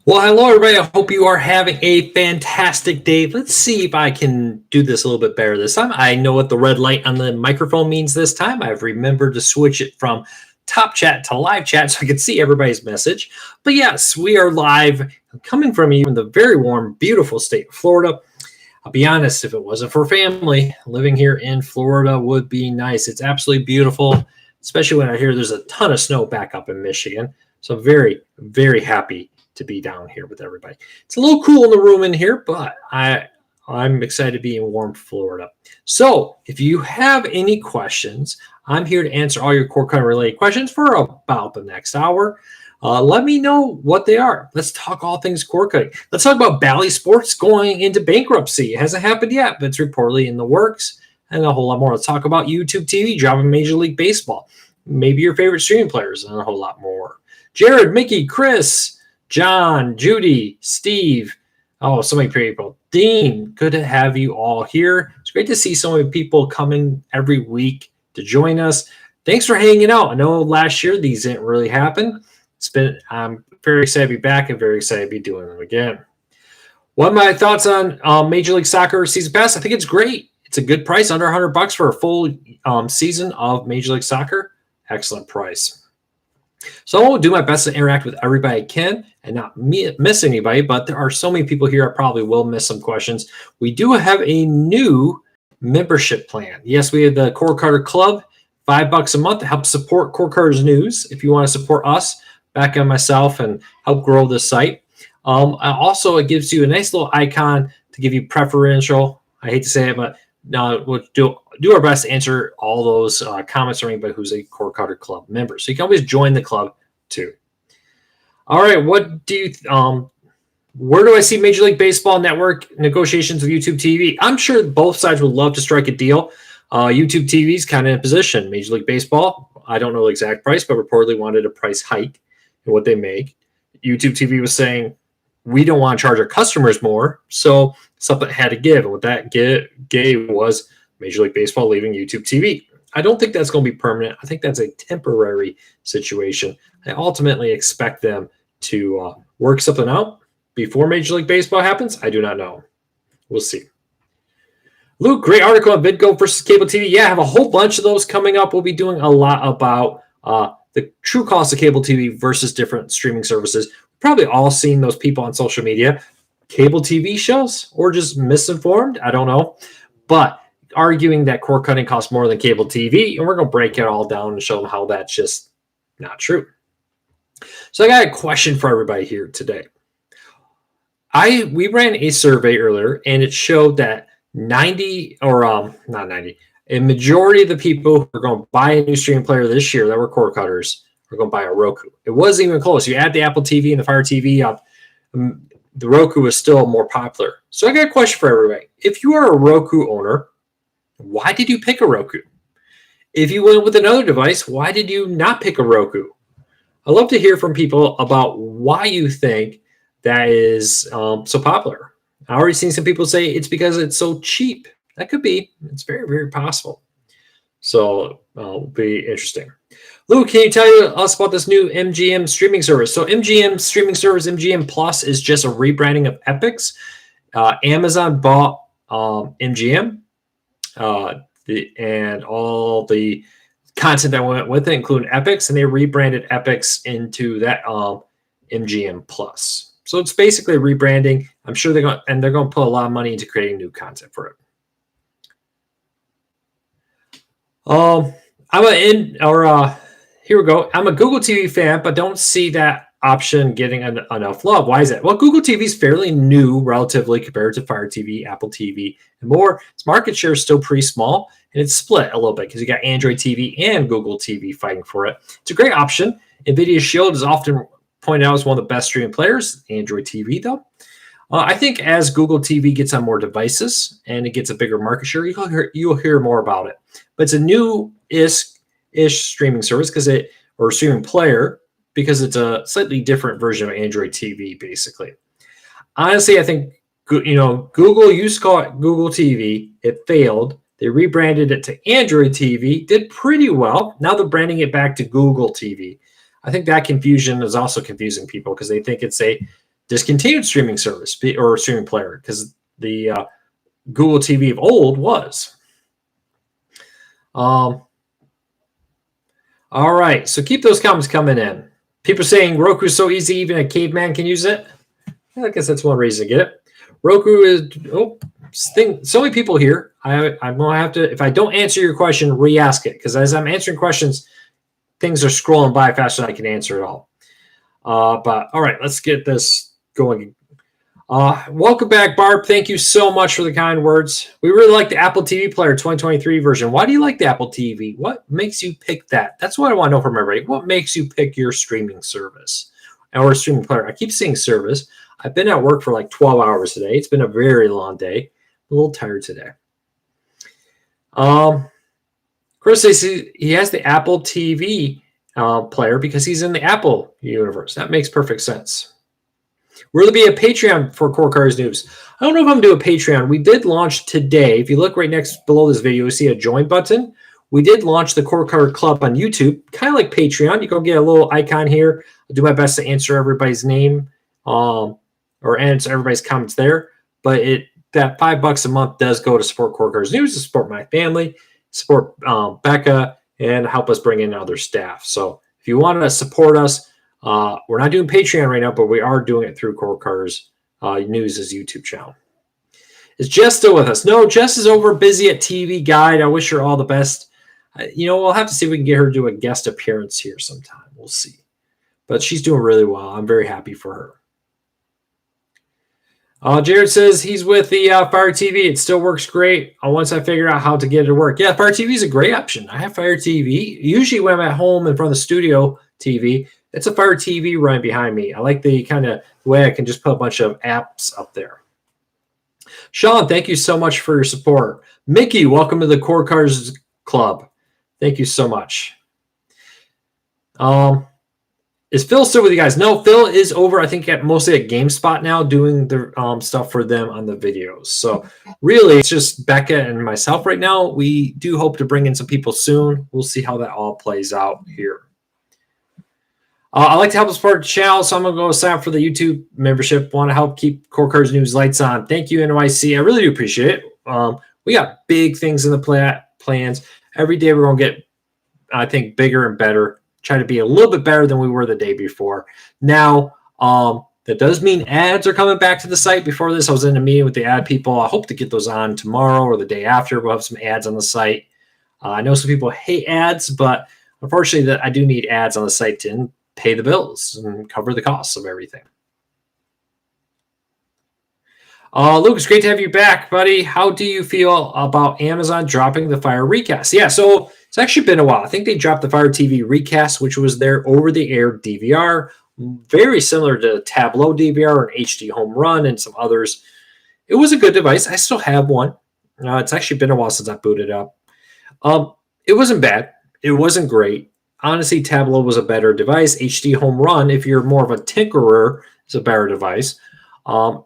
Well, hello, everybody. I hope you are having a fantastic day. Let's see if I can do this a little bit better this time. I know what the red light on the microphone means this time. I've remembered to switch it from top chat to live chat so I can see everybody's message. But yes, we are live, coming from you in the very warm, beautiful state of Florida. I'll be honest, if it wasn't for family, living here in Florida would be nice. It's absolutely beautiful, especially when I hear there's a ton of snow back up in Michigan. So very, very happy to be down here with everybody. It's a little cool in the room in here, but I'm excited to be in warm Florida. So if you have any questions, I'm here to answer all your cord cutting related questions for about the next hour. Let me know what they are. Let's talk all things cord cutting. Let's talk about Bally Sports going into bankruptcy. It hasn't happened yet, but it's reportedly in the works, and a whole lot more. Let's talk about YouTube TV dropping Major League Baseball. Maybe your favorite streaming players, and a whole lot more. Jared, Mickey, Chris, John, Judy, Steve, oh, so many people. Dean, good to have you all here. It's great to see so many people coming every week to join us. Thanks for hanging out. I know last year these didn't really happen. I'm very excited to be back and very excited to be doing them again. What are my thoughts on Major League Soccer season pass? I think it's great. It's a good price, under $100 for a full season of Major League Soccer. Excellent price. So I'll do my best to interact with everybody I can and not miss anybody, but there are so many people here I probably will miss some questions. We do have a new membership plan. Yes, we have the Cord Cutter Club, $5 a month to help support Cord Cutter's News. If you want to support us, back on myself, and help grow the site. Also, it gives you a nice little icon to give you preferential. I hate to say it, but no, we'll do our best to answer all those comments from anybody who's a Cord Cutter Club member. So you can always join the club too. All right, what do you? Where do I see Major League Baseball Network negotiations with YouTube TV? I'm sure both sides would love to strike a deal. YouTube TV is kind of in a position. Major League Baseball, I don't know the exact price, but reportedly wanted a price hike in what they make. YouTube TV was saying, we don't want to charge our customers more, so something had to give. And what that gave was Major League Baseball leaving YouTube TV. I don't think that's going to be permanent. I think that's a temporary situation. I ultimately expect them to work something out before Major League Baseball happens. I do not know. We'll see. Luke, great article on VidGo versus cable TV. Yeah, I have a whole bunch of those coming up. We'll be doing a lot about the true cost of cable TV versus different streaming services. Probably all seen those people on social media, cable TV shows, or just misinformed. I don't know. But arguing that cord cutting costs more than cable TV, and we're going to break it all down and show them how that's just not true. So I got a question for everybody here today. We ran a survey earlier, and it showed that a majority of the people who are going to buy a new streaming player this year that were cord cutters are going to buy a Roku. It wasn't even close. You add the Apple TV and the Fire TV up, the Roku is still more popular. So I got a question for everybody. If you are a Roku owner, why did you pick a Roku? If you went with another device, why did you not pick a Roku? I'd love to hear from people about why you think that is so popular. I already seen some people say it's because it's so cheap. That could be. It's very, very possible. So it'll be interesting. Luke, can you tell us about this new MGM streaming service? So MGM streaming service, MGM Plus, is just a rebranding of Epix. Amazon bought MGM and all the content that went with it, including Epix, and they rebranded Epix into that MGM Plus. So it's basically rebranding. I'm sure they're going to put a lot of money into creating new content for it. Here we go. I'm a Google TV fan, but don't see that option getting enough love. Why is that? Well, Google TV is fairly new relatively compared to Fire TV, Apple TV, and more. Its market share is still pretty small, and it's split a little bit because you got Android TV and Google TV fighting for it. It's a great option. NVIDIA Shield is often pointed out as one of the best streaming players. Android TV, though. I think as Google TV gets on more devices and it gets a bigger market share, you'll hear more about it. But it's a new-ish streaming service or streaming player because it's a slightly different version of Android TV, basically. Honestly, I think Google used to call it Google TV. It failed. They rebranded it to Android TV. Did pretty well. Now they're branding it back to Google TV. I think that confusion is also confusing people because they think it's a discontinued streaming service or streaming player because the Google TV of old was. All right, so keep those comments coming in. People saying Roku's so easy, even a caveman can use it. I guess that's one reason to get it. Roku is so many people here. I'm gonna have to, if I don't answer your question, re-ask it, because as I'm answering questions, things are scrolling by faster than I can answer it all. But all right, let's get this going. Welcome back, Barb. Thank you so much for the kind words. We really like the Apple TV Player 2023 version. Why do you like the Apple TV? What makes you pick that? That's what I want to know from everybody. What makes you pick your streaming service or streaming player? I keep saying service. I've been at work for like 12 hours today. It's been a very long day. I'm a little tired today. Chris says he has the Apple TV player because he's in the Apple universe. That makes perfect sense. Will there be a Patreon for Core Cars News? I don't know if I'm doing a Patreon. We did launch today. If you look right next below this video, you see a join button. We did launch the Core Car Club on YouTube, kind of like Patreon. You go get a little icon here. I'll do my best to answer everybody's name or answer everybody's comments there. But that $5 a month does go to support Core Cars News, to support my family, support Becca, and help us bring in other staff. So if you want to support us, we're not doing Patreon right now, but we are doing it through Core Cars News' YouTube channel. Is Jess still with us? No, Jess is over busy at TV Guide. I wish her all the best. We'll have to see if we can get her to do a guest appearance here sometime. We'll see. But she's doing really well. I'm very happy for her. Jared says he's with the Fire TV. It still works great once I figure out how to get it to work. Yeah, Fire TV is a great option. I have Fire TV. Usually when I'm at home in front of the studio TV, it's a Fire TV right behind me. I like the kind of way I can just put a bunch of apps up there. Sean, thank you so much for your support. Mickey, welcome to the Core Cars Club. Thank you so much. Is Phil still with you guys? No, Phil is over, I think, mostly at GameSpot now, doing the stuff for them on the videos. So really, it's just Becca and myself right now. We do hope to bring in some people soon. We'll see how that all plays out here. I like to help support the channel, so I'm going to go sign up for the YouTube membership. Want to help keep Core Cars News lights on. Thank you, NYC. I really do appreciate it. We got big things in the plans. Every day we're going to get, I think, bigger and better. Try to be a little bit better than we were the day before. Now, that does mean ads are coming back to the site. Before this, I was in a meeting with the ad people. I hope to get those on tomorrow or the day after. We'll have some ads on the site. I know some people hate ads, but unfortunately, I do need ads on the site to pay the bills and cover the costs of everything. Lucas, great to have you back, buddy. How do you feel about Amazon dropping the Fire Recast? Yeah, so it's actually been a while. I think they dropped the Fire TV Recast, which was their over-the-air DVR, very similar to Tableau DVR and HD Home Run and some others. It was a good device. I still have one. It's actually been a while since I booted up. It wasn't bad. It wasn't great. Honestly, Tableau was a better device. HD Home Run, if you're more of a tinkerer, is a better device. I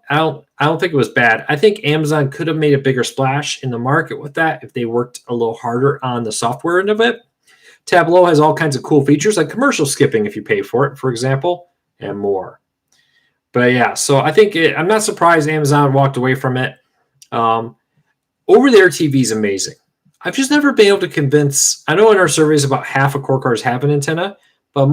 don't think it was bad. I think Amazon could have made a bigger splash in the market with that if they worked a little harder on the software end of it. Tableau has all kinds of cool features like commercial skipping if you pay for it, for example, and more. But yeah, so I think I'm not surprised Amazon walked away from it. Over-the-air TV is amazing. I've just never been able to convince. I know in our surveys about half of Core Cars have an antenna, but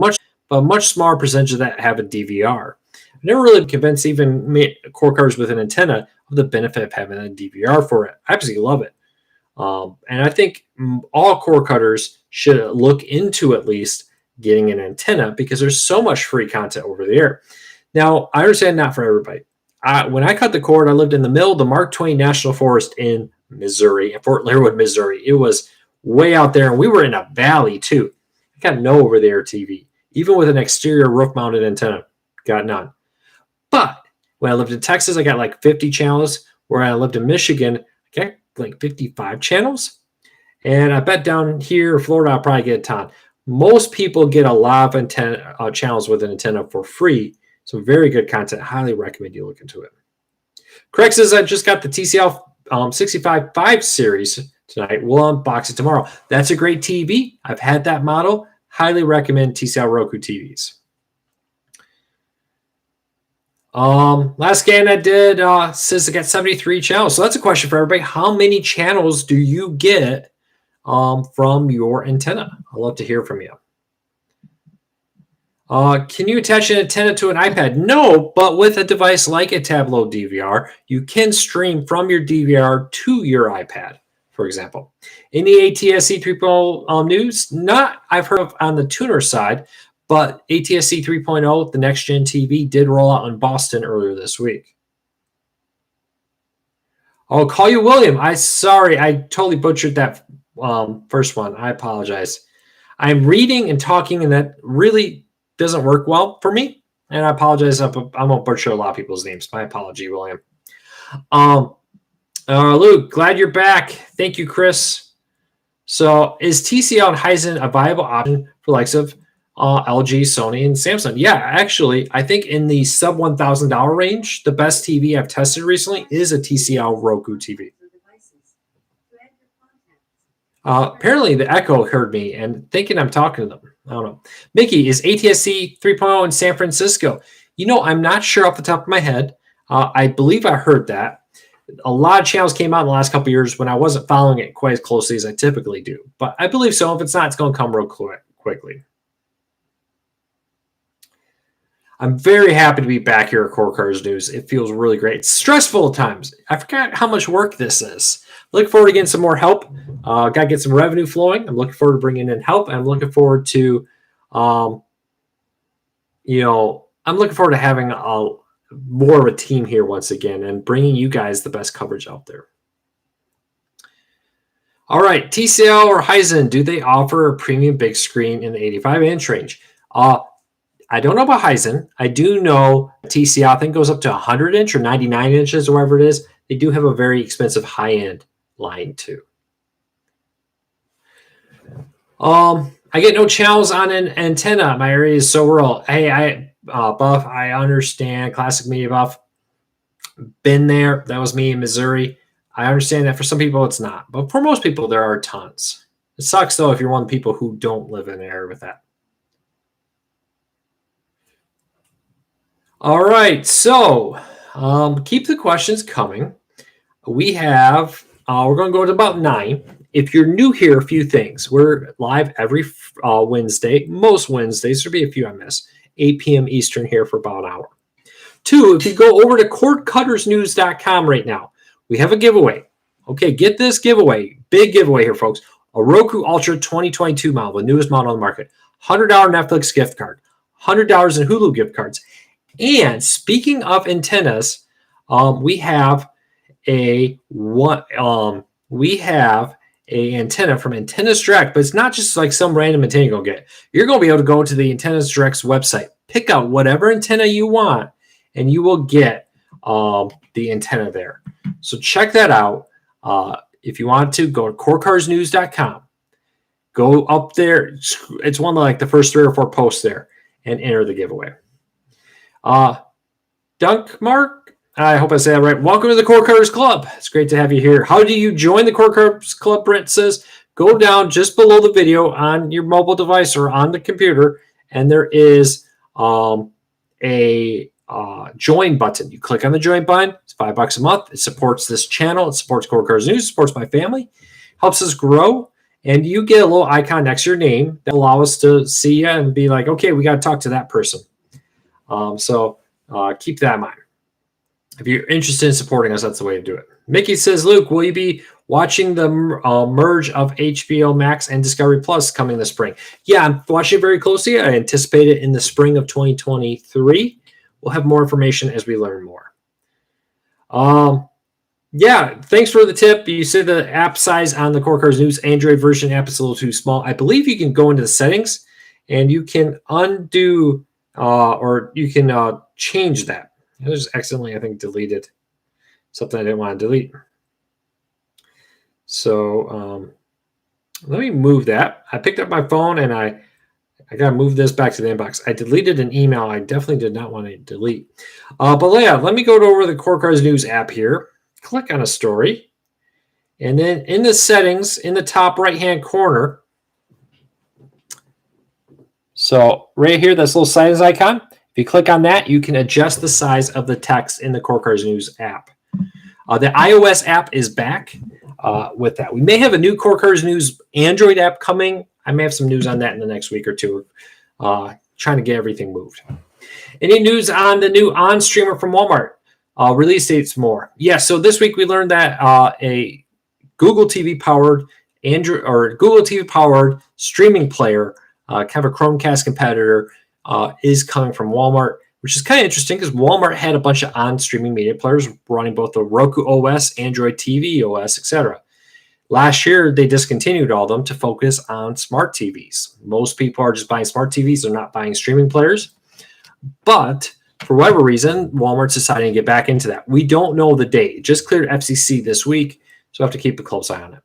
a much smaller percentage of that have a DVR. I've never really convinced even Core Cars with an antenna of the benefit of having a DVR for it. I absolutely love it. And I think all cord cutters should look into at least getting an antenna because there's so much free content over the air. Now, I understand not for everybody. When I cut the cord, I lived in the middle of the Mark Twain National Forest in Missouri, in Fort Leavenworth, Missouri. It was way out there, and we were in a valley too. I got no over-the-air TV. Even with an exterior roof-mounted antenna, got none. But when I lived in Texas, I got like 50 channels. Where I lived in Michigan, I got like 55 channels. And I bet down here in Florida, I'll probably get a ton. Most people get a lot of antenna channels with an antenna for free. So very good content. Highly recommend you look into it. Craig says, I just got the TCL 65.5 series tonight. We'll unbox it tomorrow. That's a great TV. I've had that model. Highly recommend TCL Roku TVs. Last scan I did says I got 73 channels. So that's a question for everybody. How many channels do you get from your antenna? I'd love to hear from you. Can you attach an antenna to an iPad? No, but with a device like a Tableau DVR, you can stream from your DVR to your iPad, for example. In the ATSC 3.0 news, not I've heard of on the tuner side, but ATSC 3.0, the next gen TV, did roll out in Boston earlier this week. I'll call you William. Sorry, I totally butchered that first one. I apologize. I'm reading and talking, and that really doesn't work well for me. And I apologize. I'm going to butcher a lot of people's names. My apology, William. Luke, glad you're back. Thank you, Chris. So is TCL and Hisense a viable option for likes of LG, Sony, and Samsung? Yeah, actually, I think in the sub $1,000 range, the best TV I've tested recently is a TCL Roku TV. Apparently, the Echo heard me and thinking I'm talking to them. I don't know. Mickey, is ATSC 3.0 in San Francisco? I'm not sure off the top of my head. I believe I heard that. A lot of channels came out in the last couple of years when I wasn't following it quite as closely as I typically do. But I believe so. If it's not, it's going to come real quickly. I'm very happy to be back here at Core Cars News. It feels really great. It's stressful at times. I forgot how much work this is. Look forward to getting some more help. Got to get some revenue flowing. I'm looking forward to bringing in help. I'm looking forward to, I'm looking forward to having more of a team here once again and bringing you guys the best coverage out there. All right, TCL or Hisense, do they offer a premium big screen in the 85-inch range? I don't know about Hisense. I do know TCL, I think, goes up to 100-inch or 99 inches or whatever it is. They do have a very expensive high-end line too. I get no channels on an antenna. My area is so rural. Hey, Buff, I understand. Classic Media Buff. Been there. That was me in Missouri. I understand that for some people it's not. But for most people, there are tons. It sucks, though, if you're one of the people who don't live in an area with that. All right, so keep the questions coming. We have, we're going to go to about 9. If you're new here, a few things. We're live every Wednesday, most Wednesdays. There'll be a few I miss. 8 p.m. Eastern here for about an hour. 2, if you go over to cordcuttersnews.com right now, we have a giveaway. Okay, get this giveaway. Big giveaway here, folks. A Roku Ultra 2022 model, the newest model on the market. $100 Netflix gift card. $100 in Hulu gift cards. And speaking of antennas, we have a antenna from Antennas Direct, but it's not just like some random antenna you're going to get. You're going to be able to go to the Antennas Direct's website, pick out whatever antenna you want, and you will get the antenna there. So check that out. If you want to, go to corecarsnews.com. Go up there. It's one of the first 3 or 4 posts there and enter the giveaway. Dunk Mark, I hope I say that right. Welcome to the Core Cutters Club. It's great to have you here. How do you join the Core Cutters Club? Brent says, go down just below the video on your mobile device or on the computer, and there is a join button. You click on the join button. It's $5 a month. It supports this channel. It supports Core Cutters News. It supports my family. Helps us grow. And you get a little icon next to your name that will allow us to see you and be like, okay, we got to talk to that person. So keep that in mind. If you're interested in supporting us, that's the way to do it. Mickey says, Luke, will you be watching the merge of HBO Max and Discovery Plus coming this spring? Yeah, I'm watching it very closely. I anticipate it in the spring of 2023. We'll have more information as we learn more. Yeah, thanks for the tip. You said the app size on the Core Cars News Android version app is a little too small. I believe you can go into the settings and you can undo or you can change that. I just accidentally, I think, deleted something I didn't want to delete. So let me move that. I picked up my phone and I got to move this back to the inbox. I deleted an email I definitely did not want to delete. But yeah, let me go over the Core Cars News app here. Click on a story. And then in the settings, in the top right-hand corner, so right here, this little settings icon, if you click on that, you can adjust the size of the text in the Core Cars News app. The iOS app is back with that. We may have a new Core Cars News Android app coming. I may have some news on that in the next week or two. Trying to get everything moved. Any news on the new On streamer from Walmart? Release dates more. Yeah, so this week we learned that a Google TV powered Android or Google TV powered streaming player, kind of a Chromecast competitor, is coming from Walmart, which is kind of interesting because Walmart had a bunch of on streaming media players running both the Roku OS, Android TV OS, etc. Last year, they discontinued all of them to focus on smart TVs. Most people are just buying smart TVs. They're not buying streaming players. But for whatever reason, Walmart's deciding to get back into that. We don't know the date. It just cleared FCC this week, so I have to keep a close eye on it.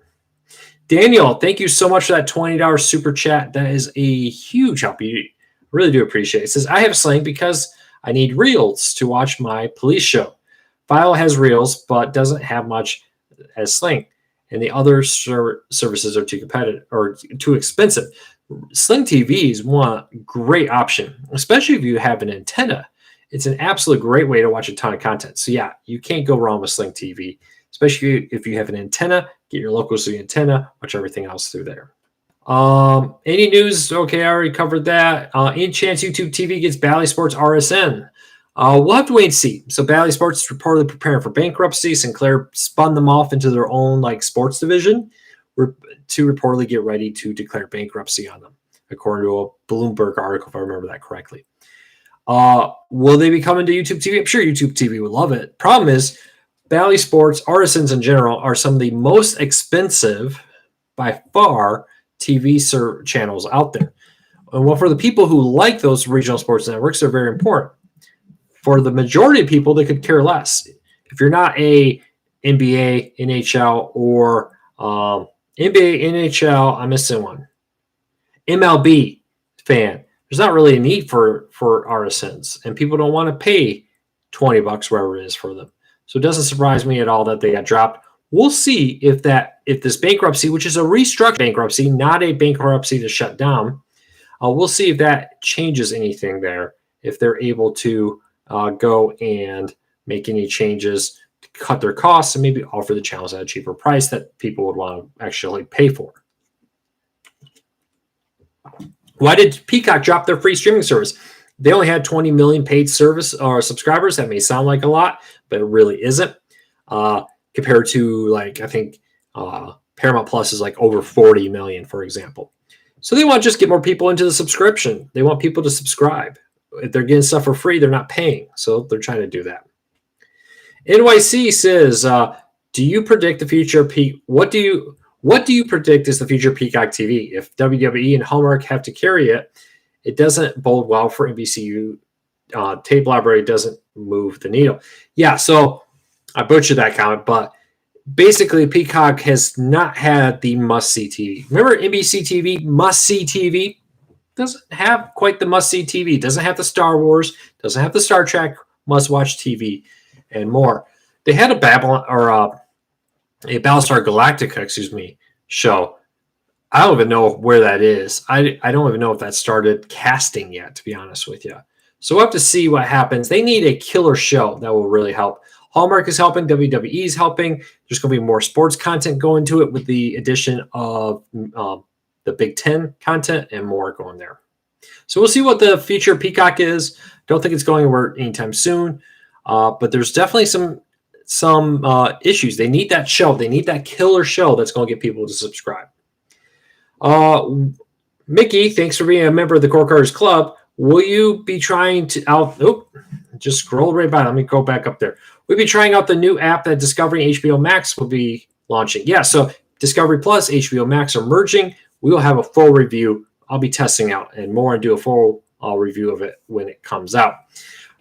Daniel, thank you so much for that $20 super chat. That is a huge help. You really do appreciate it. It says, I have Sling because I need Reels to watch my police show. Philo has Reels, but doesn't have much as Sling. And the other services are too competitive or too expensive. Sling TV is one great option, especially if you have an antenna. It's an absolute great way to watch a ton of content. So yeah, you can't go wrong with Sling TV, especially if you have an antenna. Get your local Sling antenna, watch everything else through there. Any news? Okay, I already covered that. In chance YouTube TV gets Bally Sports RSN. We'll have to wait and see. So Bally Sports is reportedly preparing for bankruptcy. Sinclair spun them off into their own sports division to reportedly get ready to declare bankruptcy on them, according to a Bloomberg article, if I remember that correctly. Will they be coming to YouTube TV? I'm sure YouTube TV would love it. Problem is, Bally Sports, RSNs in general, are some of the most expensive, by far, TV channels out there. And well, for the people who like those regional sports networks, they're very important. For the majority of people, they could care less. If you're not a NBA, NHL, or NBA, NHL, I'm missing one, MLB fan, there's not really a need for RSNs, and people don't want to pay $20, wherever it is, for them. So it doesn't surprise me at all that they got dropped. We'll see if this bankruptcy, which is a restructured bankruptcy, not a bankruptcy to shut down, we'll see if that changes anything there, if they're able to go and make any changes to cut their costs and maybe offer the channels at a cheaper price that people would want to actually pay for. Why did Peacock drop their free streaming service? They only had 20 million paid service or subscribers. That may sound like a lot, but it really isn't. Compared to I think Paramount Plus is over 40 million, for example. So they want to just get more people into the subscription. They want people to subscribe. If they're getting stuff for free, they're not paying. So they're trying to do that. NYC says, do you predict the future of What do you predict is the future of Peacock TV? If WWE and Hallmark have to carry it, it doesn't bode well for NBCU. Tape library doesn't move the needle. Yeah, so I butchered that comment, but basically Peacock has not had the must-see TV. Remember NBC TV, must-see TV? Doesn't have quite the must-see TV. Doesn't have the Star Wars, doesn't have the Star Trek must-watch TV, and more. They had a Battlestar Galactica, show. I don't even know where that is. I don't even know if that started casting yet, to be honest with you. So we'll have to see what happens. They need a killer show that will really help. Hallmark is helping. WWE is helping. There's going to be more sports content going to it with the addition of the Big Ten content and more going there. So we'll see what the future of Peacock is. Don't think it's going anywhere anytime soon. But there's definitely some issues. They need that show. They need that killer show that's going to get people to subscribe. Mickey, thanks for being a member of the Core Cars Club. Will you be trying to just scroll right by. Let me go back up there. We'll be trying out the new app that Discovery and HBO Max will be launching. Yeah, so Discovery Plus, HBO Max are merging. We will have a full review. I'll be testing out and more and do a full review of it when it comes out.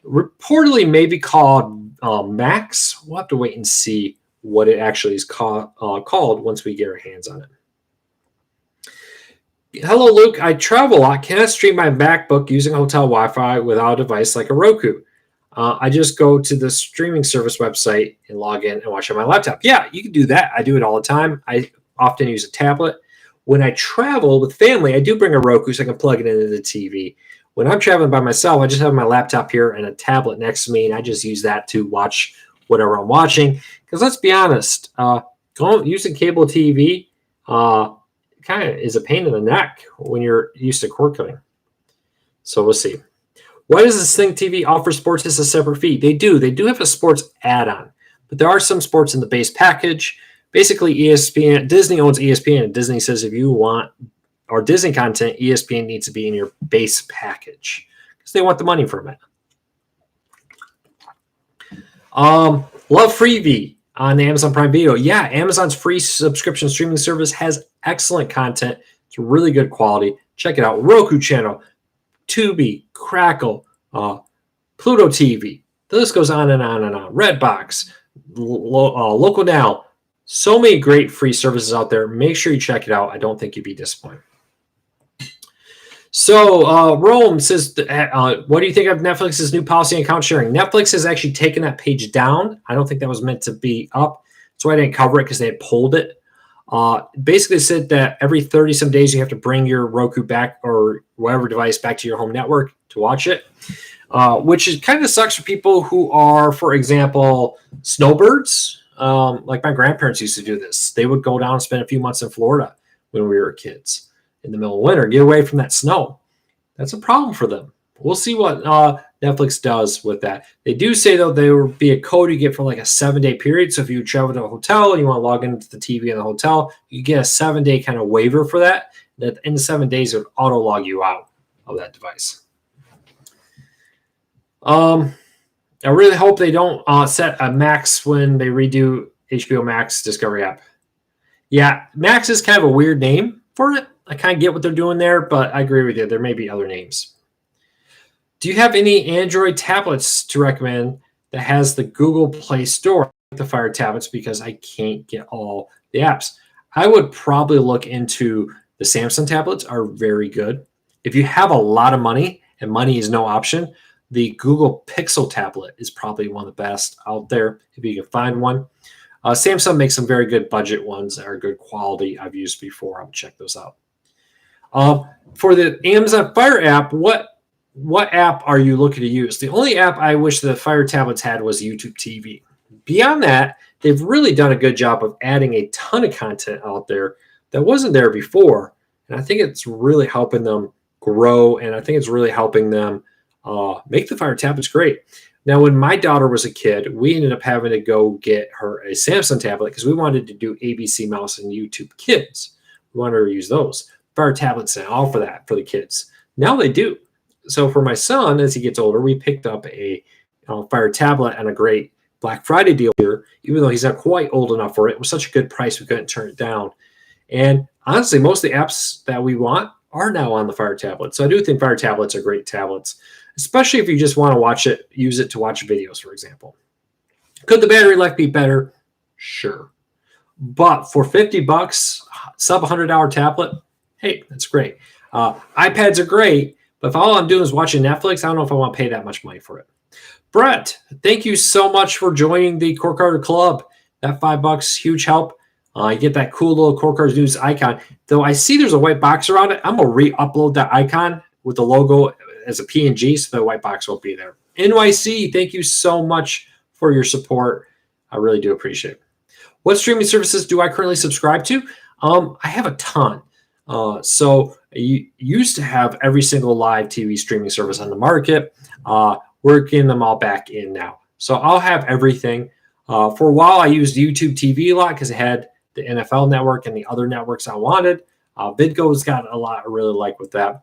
Reportedly may be called Max. We'll have to wait and see what it actually is called once we get our hands on it. Hello, Luke. I travel a lot. Can I stream my MacBook using hotel Wi-Fi without a device like a Roku? I just go to the streaming service website and log in and watch on my laptop. Yeah, you can do that. I do it all the time. I often use a tablet. When I travel with family, I do bring a Roku so I can plug it into the TV. When I'm traveling by myself, I just have my laptop here and a tablet next to me, and I just use that to watch whatever I'm watching. Because let's be honest, using cable TV kind of is a pain in the neck when you're used to cord cutting. So we'll see. Why does the Sling TV offer sports as a separate fee? They do. They do have a sports add-on, but there are some sports in the base package. Basically, ESPN, Disney owns ESPN, and Disney says if you want our Disney content, ESPN needs to be in your base package because they want the money from it. Love Freevee on Amazon Prime Video. Yeah, Amazon's free subscription streaming service has excellent content. It's really good quality. Check it out. Roku channel, Tubi, Crackle, Pluto TV. The list goes on and on and on. Redbox, Local Now. So many great free services out there. Make sure you check it out. I don't think you'd be disappointed. So Rome says, what do you think of Netflix's new policy on account sharing? Netflix has actually taken that page down. I don't think that was meant to be up. So I didn't cover it because they had pulled it. Basically said that every 30-some days you have to bring your Roku back or whatever device back to your home network to watch it, which is kind of sucks for people who are, for example, snowbirds. Like my grandparents used to do this. They would go down and spend a few months in Florida when we were kids in the middle of winter, get away from that snow. That's a problem for them. We'll see what Netflix does with that. They do say, though, there will be a code you get for like a 7-day period. So if you travel to a hotel and you want to log into the TV in the hotel, you get a 7-day kind of waiver for that. That in the 7 days, it would auto log you out of that device. I really hope they don't set a max when they redo HBO Max Discovery app. Yeah, Max is kind of a weird name for it. I kind of get what they're doing there, but I agree with you. There may be other names. Do you have any Android tablets to recommend that has the Google Play Store, the Fire tablets, because I can't get all the apps? I would probably look into the Samsung tablets are very good. If you have a lot of money and money is no option, the Google Pixel tablet is probably one of the best out there if you can find one. Samsung makes some very good budget ones that are good quality. I've used before. I'll check those out. For the Amazon Fire app, what app are you looking to use? The only app I wish the Fire tablets had was YouTube TV. Beyond that, they've really done a good job of adding a ton of content out there that wasn't there before. And I think it's really helping them grow, and I think it's really helping them make the Fire tablets great. Now, when my daughter was a kid, we ended up having to go get her a Samsung tablet because we wanted to do ABC Mouse and YouTube Kids. We wanted her to use those. Fire tablets and all for that for the kids. Now they do. So for my son, as he gets older, we picked up a Fire tablet and a great Black Friday deal here, even though he's not quite old enough for it. It was such a good price, we couldn't turn it down. And honestly, most of the apps that we want are now on the Fire tablet. So I do think Fire tablets are great tablets, especially if you just want to watch it, use it to watch videos, for example. Could the battery life be better? Sure. But for $50, sub $100 tablet, hey, that's great. iPads are great, but if all I'm doing is watching Netflix, I don't know if I want to pay that much money for it. Brett, thank you so much for joining the Core Carter Club. That $5, huge help. You get that cool little Core Carter News icon. Though I see there's a white box around it, I'm going to re-upload that icon with the logo as a PNG so the white box won't be there. NYC, thank you so much for your support. I really do appreciate it. What streaming services do I currently subscribe to? I have a ton. So you used to have every single live TV streaming service on the market. We're getting them all back in now. So I'll have everything. For a while, I used YouTube TV a lot because it had the NFL network and the other networks I wanted. Vidgo's got a lot I really like with that.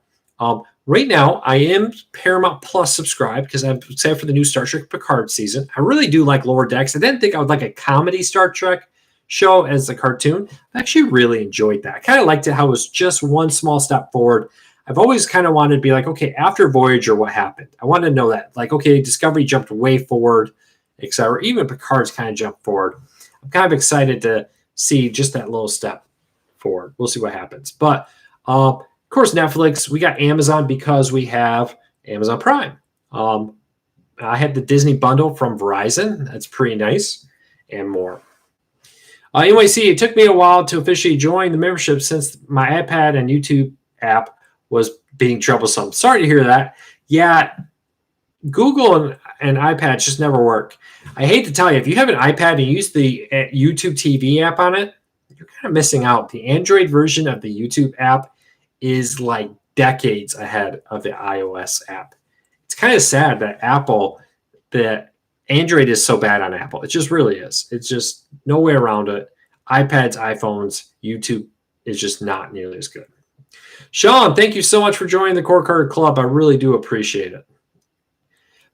Right now, I am Paramount Plus subscribed because I'm excited for the new Star Trek Picard season. I really do like Lower Decks. I didn't think I would like a comedy Star Trek show as a cartoon. I actually really enjoyed that. I kind of liked it how it was just one small step forward. I've always kind of wanted to be like, okay, after Voyager, what happened? I wanted to know that. Like, okay, Discovery jumped way forward, etc. Even Picard's kind of jumped forward. I'm kind of excited to see just that little step forward. We'll see what happens. But, of course, Netflix, we got Amazon because we have Amazon Prime. I had the Disney bundle from Verizon. That's pretty nice, and more. NYC, it took me a while to officially join the membership since my iPad and YouTube app was being troublesome. Sorry to hear that. Yeah, Google and iPads just never work. I hate to tell you, if you have an iPad and you use the YouTube TV app on it, you're kind of missing out. The Android version of the YouTube app is like decades ahead of the iOS app. It's kind of sad that the Android is so bad on Apple. It just really is. It's just no way around it. iPads, iPhones, YouTube is just not nearly as good. Sean, thank you so much for joining the Core Card Club. I really do appreciate it.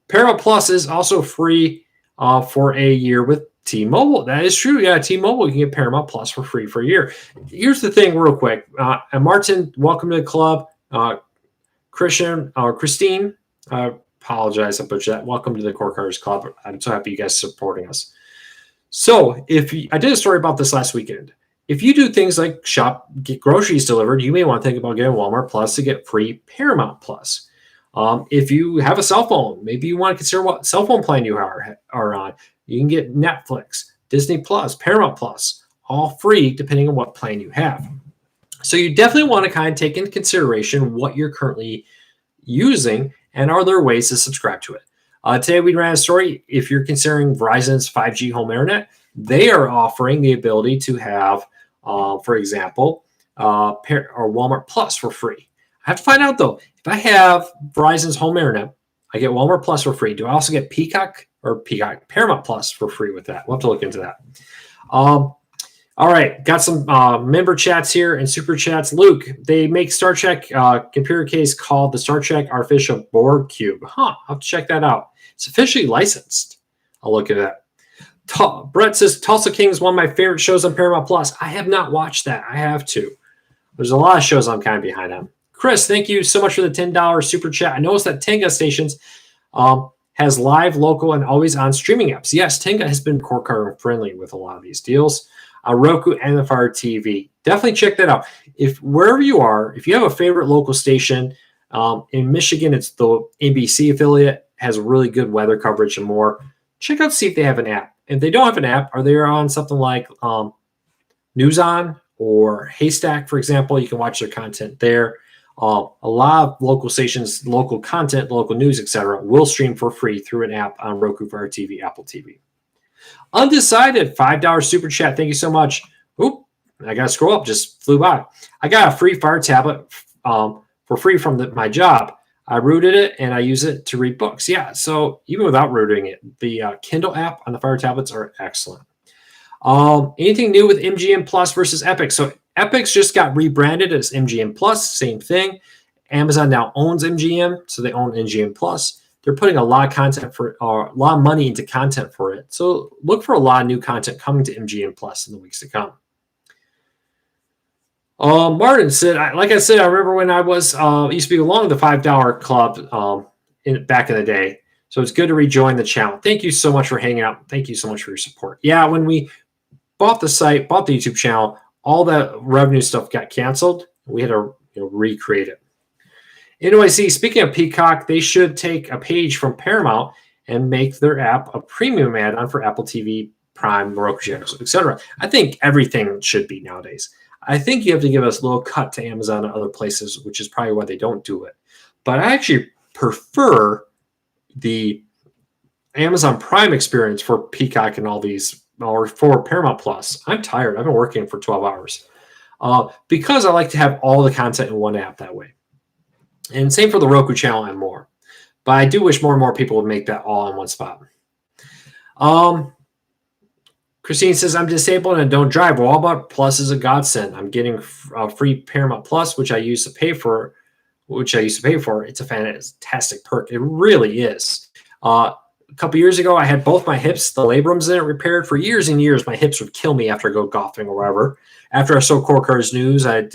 Paramount Plus is also free for a year with T-Mobile. That is true. Yeah, T-Mobile, you can get Paramount Plus for free for a year. Here's the thing real quick. And Martin, welcome to the club. Christine, I apologize, I butchered that. Welcome to the Core Cards Club. I'm so happy you guys are supporting us. So I did a story about this last weekend. If you do things like get groceries delivered, you may want to think about getting Walmart Plus to get free Paramount Plus. If you have a cell phone, maybe you want to consider what cell phone plan you are on. You can get Netflix, Disney Plus, Paramount Plus, all free depending on what plan you have. So you definitely want to kind of take into consideration what you're currently using and are there ways to subscribe to it. Today we ran a story. If you're considering Verizon's 5G home internet, they are offering the ability to have, for example, or Walmart Plus for free. I have to find out though, if I have Verizon's home internet, I get Walmart Plus for free. Do I also get Paramount Plus for free with that? We'll have to look into that. All right, got some member chats here and super chats. Luke, they make Star Trek computer case called the Star Trek Artificial Board Cube. I'll have to check that out. It's officially licensed. I'll look at that. Brett says Tulsa King is one of my favorite shows on Paramount Plus. I have not watched that. I have to. There's a lot of shows I'm kind of behind on. Chris, thank you so much for the $10 super chat. I noticed that Tenga Stations has live, local, and always on streaming apps. Yes, Tenga has been Core Card friendly with a lot of these deals. Roku and the Fire TV. Definitely check that out. If wherever you are, if you have a favorite local station, in Michigan, it's the NBC affiliate, has really good weather coverage and more. Check out, see if they have an app. If they don't have an app, are they on something like News On or Haystack, for example? You can watch their content there. A lot of local stations, local content, local news, etc., will stream for free through an app on Roku, Fire TV, Apple TV. Undecided, $5 super chat. Thank you so much. Oop, I got to scroll up, just flew by. I got a free Fire tablet for free from my job. I rooted it and I use it to read books. Yeah, so even without rooting it, the Kindle app on the Fire tablets are excellent. Anything new with MGM Plus versus Epic? So Epic's just got rebranded as MGM Plus, same thing. Amazon now owns MGM, so they own MGM Plus. They're putting a lot of content a lot of money into content for it. So look for a lot of new content coming to MGM Plus in the weeks to come. Martin said, like I said, I remember when I was used to be along the $5 club back in the day. So it's good to rejoin the channel. Thank you so much for hanging out. Thank you so much for your support. Yeah, when we bought the site, bought the YouTube channel, all that revenue stuff got canceled. We had to recreate it. NYC, speaking of Peacock, they should take a page from Paramount and make their app a premium add-on for Apple TV, Prime, Roku channels, etc. I think everything should be nowadays. I think you have to give us a little cut to Amazon and other places, which is probably why they don't do it. But I actually prefer the Amazon Prime experience for Peacock and all these, or for Paramount Plus. I'm tired. I've been working for 12 hours because I like to have all the content in one app that way. And same for the Roku channel and more. But I do wish more and more people would make that all in one spot. Christine says, I'm disabled and don't drive. Walmart Plus is a godsend. I'm getting free Paramount Plus, which I used to pay for. It's a fantastic perk. It really is. A couple years ago, I had both my hips, the labrums in it, repaired. For years and years, my hips would kill me after I go golfing or wherever. After I saw Core Cards News, I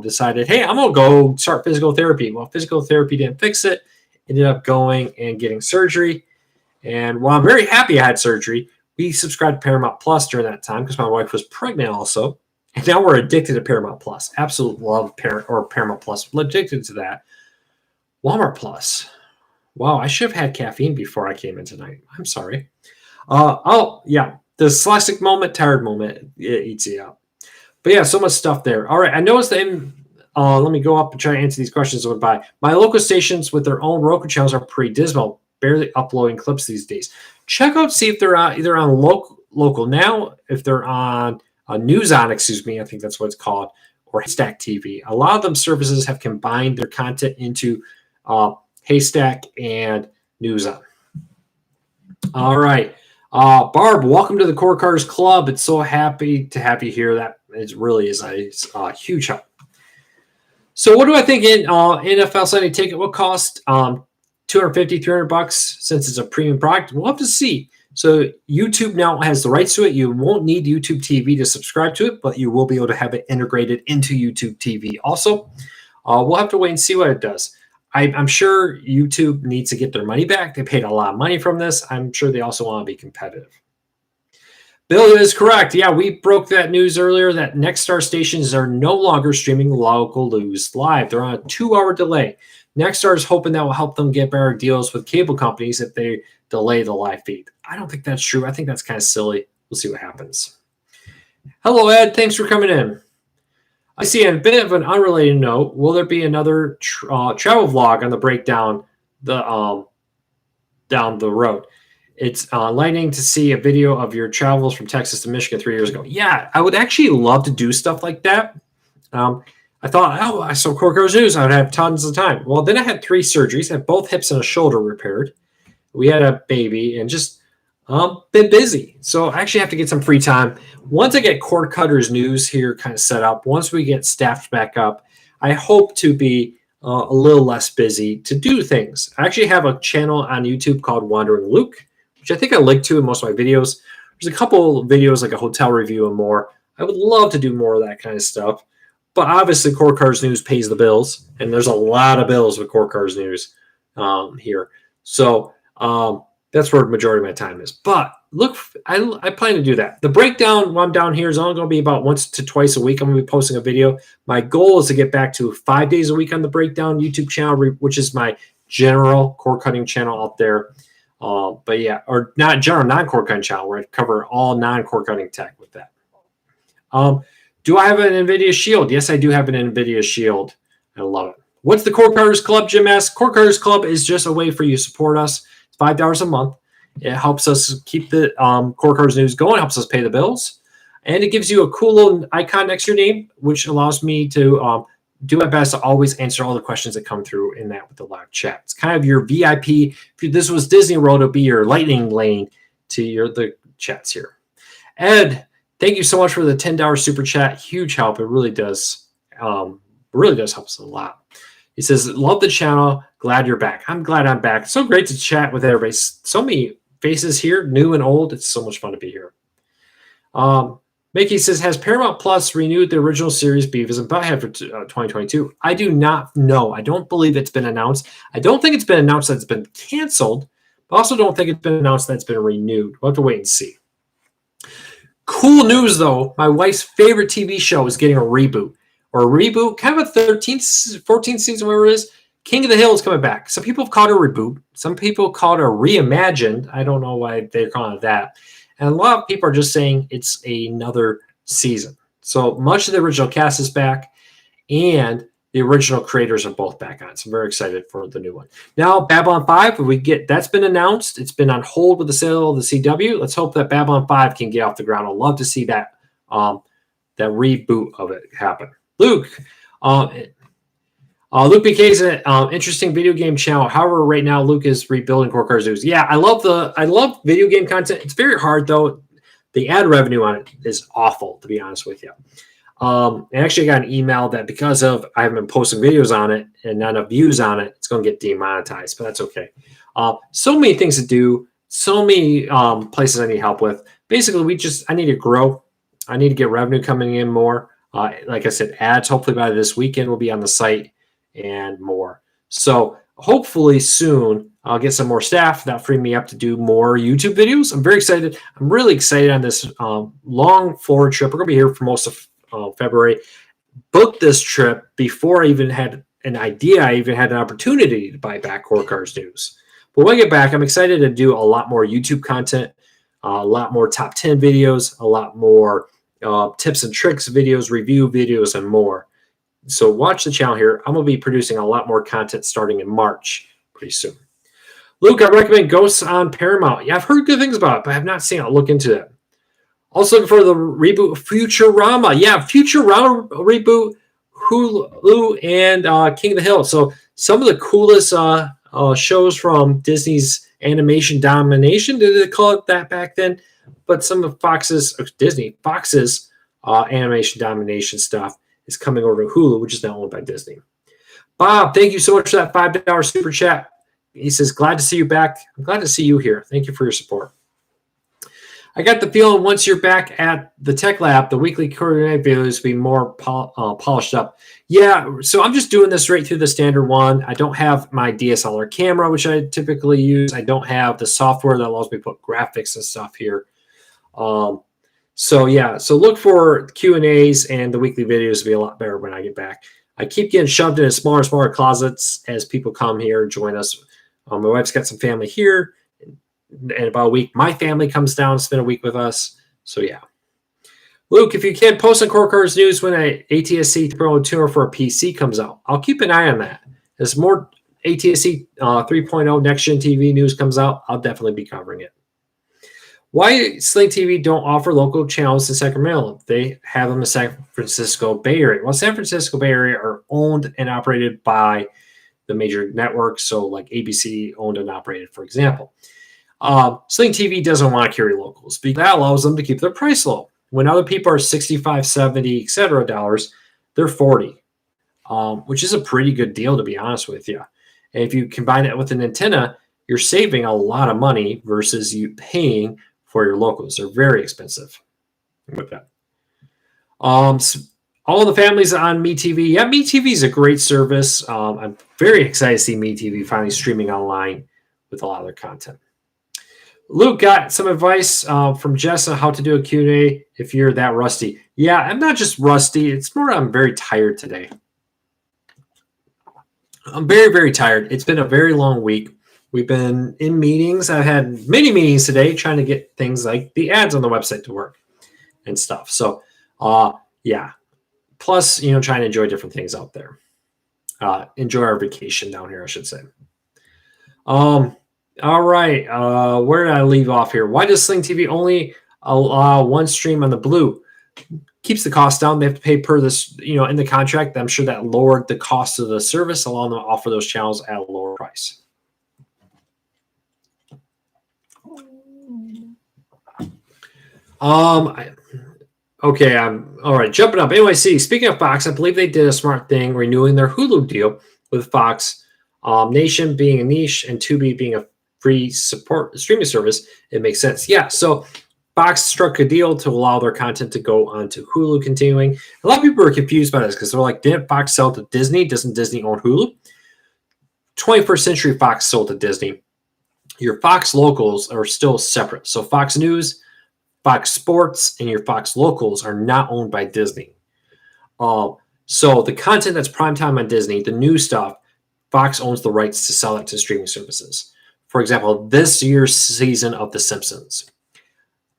decided, hey, I'm going to go start physical therapy. Well, physical therapy didn't fix it. Ended up going and getting surgery. And while I'm very happy I had surgery, we subscribed to Paramount Plus during that time because my wife was pregnant also. And now we're addicted to Paramount Plus. Absolute love Paramount Plus. We're addicted to that. Walmart Plus. Wow, I should have had caffeine before I came in tonight. I'm sorry. Yeah. The dyslexic moment, tired moment, it eats you up. But yeah, so much stuff there. All right, I noticed that let me go up and try to answer these questions that went by. My local stations with their own Roku channels are pretty dismal, barely uploading clips these days. Check out, see if they're either on local now, if they're on News On, excuse me, I think that's what it's called, or Haystack TV. A lot of them services have combined their content into Haystack and News On. All right. Barb, welcome to the Core Cars Club. It's so happy to have you here. That really is a huge help. So what do I think in NFL Sunday Ticket will cost? $250, $300 since it's a premium product. We'll have to see. So YouTube now has the rights to it. You won't need YouTube TV to subscribe to it, but you will be able to have it integrated into YouTube TV also. We'll have to wait and see what it does. I'm sure YouTube needs to get their money back. They paid a lot of money from this. I'm sure they also want to be competitive. Bill is correct. Yeah, we broke that news earlier that Nexstar stations are no longer streaming local news live. They're on a 2-hour delay. Nexstar is hoping that will help them get better deals with cable companies if they delay the live feed. I don't think that's true. I think that's kind of silly. We'll see what happens. Hello, Ed. Thanks for coming in. I see a bit of an unrelated note. Will there be another travel vlog on the breakdown down the road? It's enlightening to see a video of your travels from Texas to Michigan 3 years ago. Yeah, I would actually love to do stuff like that. I thought, oh, I saw Core Cars News. I would have tons of time. Well, then I had 3 surgeries. I had both hips and a shoulder repaired. We had a baby and just been busy. So I actually have to get some free time. Once I get Cord Cutters News here kind of set up, once we get staffed back up, I hope to be a little less busy to do things. I actually have a channel on YouTube called Wandering Luke, which I think I link to in most of my videos. There's a couple videos like a hotel review and more. I would love to do more of that kind of stuff. But obviously, Core Cars News pays the bills, and there's a lot of bills with Core Cars News here. So that's where the majority of my time is. But look, I plan to do that. The breakdown while I'm down here is only going to be about once to twice a week. I'm going to be posting a video. My goal is to get back to 5 days a week on the breakdown YouTube channel, which is my general cord cutting channel out there. But yeah, or not general non-cord cutting channel where I cover all non-cord cutting tech with that. Do I have an NVIDIA Shield? Yes, I do have an NVIDIA Shield. I love it. What's the Cord Cutters Club, Jim asks? Cord Cutters Club is just a way for you to support us. It's $5 a month. It helps us keep the Cord Cutters News going, helps us pay the bills. And it gives you a cool little icon next to your name, which allows me to do my best to always answer all the questions that come through in that with the live chat. It's kind of your VIP. If this was Disney World, it would be your lightning lane to the chats here. Ed, thank you so much for the $10 super chat. Huge help. It really does. Really does help us a lot. He says, love the channel. Glad you're back. I'm glad I'm back. So great to chat with everybody. So many faces here, new and old. It's so much fun to be here. Mickey says, has Paramount Plus renewed the original series Beavis and Butthead for 2022? I do not know. I don't believe it's been announced. I don't think it's been announced that it's been canceled, but also don't think it's been announced that it's been renewed. We'll have to wait and see. Cool news, though. My wife's favorite TV show is getting a reboot. Or a reboot, kind of a 13th, 14th season, whatever it is. King of the Hill is coming back. Some people have called it a reboot. Some people call it a reimagined. I don't know why they're calling it that. And a lot of people are just saying it's another season. So much of the original cast is back, and the original creators are both back on. So I'm very excited for the new one. Now, Babylon 5, that's been announced. It's been on hold with the sale of the CW. Let's hope that Babylon 5 can get off the ground. I'd love to see that reboot of it happen. Luke, Luke BK is an interesting video game channel. However, right now Luke is rebuilding Core Cars News. Yeah, I love video game content. It's very hard though. The ad revenue on it is awful, to be honest with you. And actually, I got an email that because of I haven't been posting videos on it and not enough views on it, it's going to get demonetized. But that's okay. So many things to do. So many places I need help with. Basically, I need to grow. I need to get revenue coming in more. Like I said, ads hopefully by this weekend will be on the site and more. So hopefully soon I'll get some more staff that free me up to do more YouTube videos. I'm very excited. I'm really excited on this long Florida trip. We're going to be here for most of February. Booked this trip before I even had an idea. I even had an opportunity to buy back Core Cars News. But when I get back, I'm excited to do a lot more YouTube content, a lot more top 10 videos, a lot more tips and tricks videos, review videos, and more. So watch the channel here. I'm going to be producing a lot more content starting in March pretty soon. Luke, I recommend Ghosts on Paramount. Yeah, I've heard good things about it, but I have not seen it. I'll look into that. Also looking for the reboot Futurama. Yeah, Futurama reboot, Hulu, and King of the Hill. So some of the coolest shows from Disney's animation domination. Did they call it that back then? But some of Fox's animation domination stuff is coming over to Hulu, which is now owned by Disney. Bob, thank you so much for that $5 super chat. He says, glad to see you back. I'm glad to see you here. Thank you for your support. I got the feeling once you're back at the Tech Lab, the weekly coordinate videos will be more polished up. Yeah, so I'm just doing this right through the standard one. I don't have my DSLR camera, which I typically use. I don't have the software that allows me to put graphics and stuff here. So look for Q&As and the weekly videos to be a lot better when I get back. I keep getting shoved into smaller and smaller closets as people come here and join us. My wife's got some family here. In about a week, my family comes down and spend a week with us. So, yeah. Luke, if you can post on Core Cars News when a ATSC 3.0 tuner for a PC comes out, I'll keep an eye on that. As more ATSC 3.0 next-gen TV news comes out, I'll definitely be covering it. Why Sling TV don't offer local channels in Sacramento? They have them in San Francisco Bay Area. Well, San Francisco Bay Area are owned and operated by the major networks, so like ABC owned and operated, for example. Sling TV doesn't want to carry locals because that allows them to keep their price low. When other people are $65, $70, etc. dollars, they're $40, which is a pretty good deal, to be honest with you. And if you combine it with an antenna, you're saving a lot of money versus you paying for your locals. They're very expensive with that. All of the families on MeTV. Yeah, MeTV is a great service. I'm very excited to see MeTV finally streaming online with a lot of their content. Luke got some advice from Jess on how to do a Q&A if you're that rusty. Yeah, I'm not just rusty. It's more I'm very tired today. I'm very, very tired. It's been a very long week. We've been in meetings. I've had many meetings today trying to get things like the ads on the website to work and stuff. So, yeah. Plus, trying to enjoy different things out there. Enjoy our vacation down here, I should say. All right. Where did I leave off here? Why does Sling TV only allow one stream on the blue? Keeps the cost down. They have to pay per this, in the contract. I'm sure that lowered the cost of the service, allowing them to offer those channels at a lower price. Okay, I'm all right. Jumping up. NYC. Speaking of Fox, I believe they did a smart thing, renewing their Hulu deal with Fox Nation being a niche and Tubi being a free support streaming service. It makes sense. Yeah. So Fox struck a deal to allow their content to go onto Hulu. Continuing, a lot of people are confused by this because they're like, didn't Fox sell to Disney? Doesn't Disney own Hulu? 21st Century Fox sold to Disney. Your Fox locals are still separate. So Fox News, Fox Sports, and your Fox locals are not owned by Disney. So the content that's primetime on Disney, the new stuff, Fox owns the rights to sell it to streaming services. For example, this year's season of The Simpsons.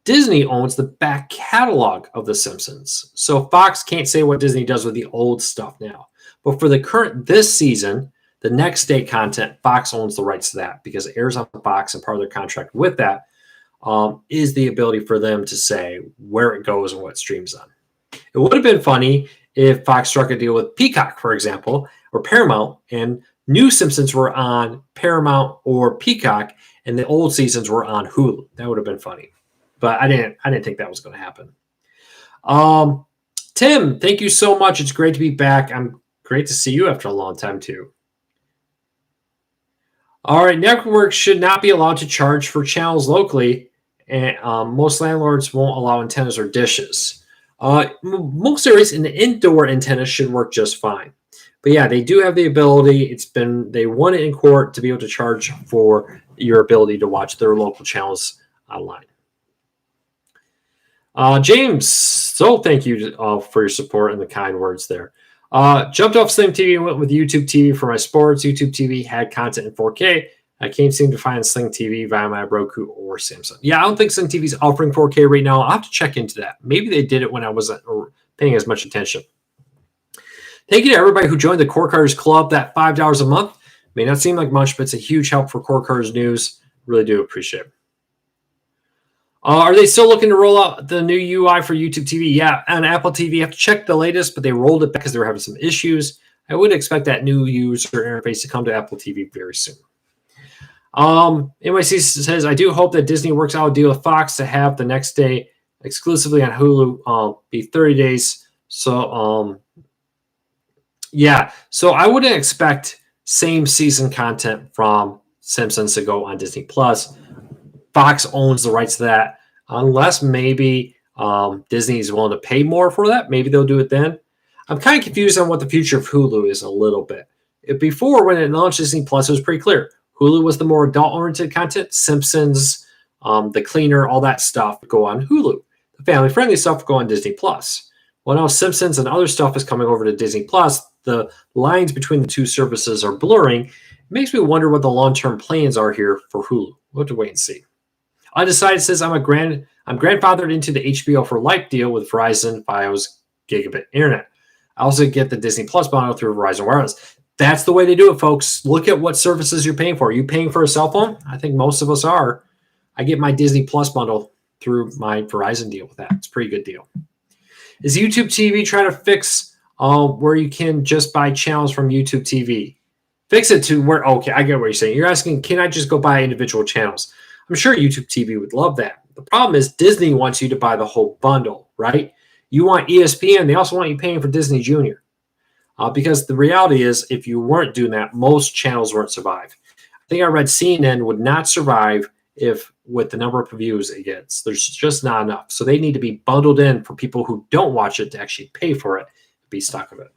Disney owns the back catalog of The Simpsons. So Fox can't say what Disney does with the old stuff now. But for this season, the next day content, Fox owns the rights to that because it airs on Fox, and part of their contract with that is the ability for them to say where it goes and what it streams on. It would have been funny if Fox struck a deal with Peacock, for example, or Paramount, and new Simpsons were on Paramount or Peacock, and the old seasons were on Hulu. That would have been funny, but I didn't think that was going to happen. Tim, thank you so much. It's great to be back. I'm great to see you after a long time too. All right, networks should not be allowed to charge for channels locally, and most landlords won't allow antennas or dishes. Most areas in the indoor antennas should work just fine. But yeah, they do have the ability. They won it in court to be able to charge for your ability to watch their local channels online. James, so thank you for your support and the kind words there. Jumped off Sling TV and went with YouTube TV for my sports. YouTube TV had content in 4K. I can't seem to find Sling TV via my Roku or Samsung. Yeah, I don't think Sling TV is offering 4K right now. I'll have to check into that. Maybe they did it when I wasn't paying as much attention. Thank you to everybody who joined the Core Cutters Club. That $5 a month may not seem like much, but it's a huge help for Core Cutters News. Really do appreciate it. Are they still looking to roll out the new UI for YouTube TV? Yeah, on Apple TV, you have to check the latest, but they rolled it back because they were having some issues. I would expect that new user interface to come to Apple TV very soon. NYC says, I do hope that Disney works out a deal with Fox to have the next day exclusively on Hulu be 30 days. So, yeah. So I wouldn't expect same season content from Simpsons to go on Disney Plus. Fox owns the rights to that, unless maybe Disney is willing to pay more for that. Maybe they'll do it then. I'm kind of confused on what the future of Hulu is a little bit. Before, when it launched Disney Plus, it was pretty clear. Hulu was the more adult-oriented content. Simpsons, The Cleaner, all that stuff would go on Hulu. The family-friendly stuff would go on Disney Plus. Well, now Simpsons and other stuff is coming over to Disney Plus. The lines between the two services are blurring. It makes me wonder what the long-term plans are here for Hulu. We'll have to wait and see. Undecided says, I'm grandfathered into the HBO for Life deal with Verizon Fios Gigabit Internet. I also get the Disney Plus bundle through Verizon Wireless. That's the way to do it, folks. Look at what services you're paying for. Are you paying for a cell phone? I think most of us are. I get my Disney Plus bundle through my Verizon deal with that. It's a pretty good deal. Is YouTube TV trying to fix where you can just buy channels from YouTube TV? Fix it to where, okay, I get what you're saying. You're asking, can I just go buy individual channels? I'm sure YouTube TV would love that. The problem is Disney wants you to buy the whole bundle, right? You want ESPN. They also want you paying for Disney Junior. Because the reality is, if you weren't doing that, most channels wouldn't survive. I think I read CNN would not survive if with the number of views it gets. There's just not enough. So they need to be bundled in for people who don't watch it to actually pay for it, be stuck with it.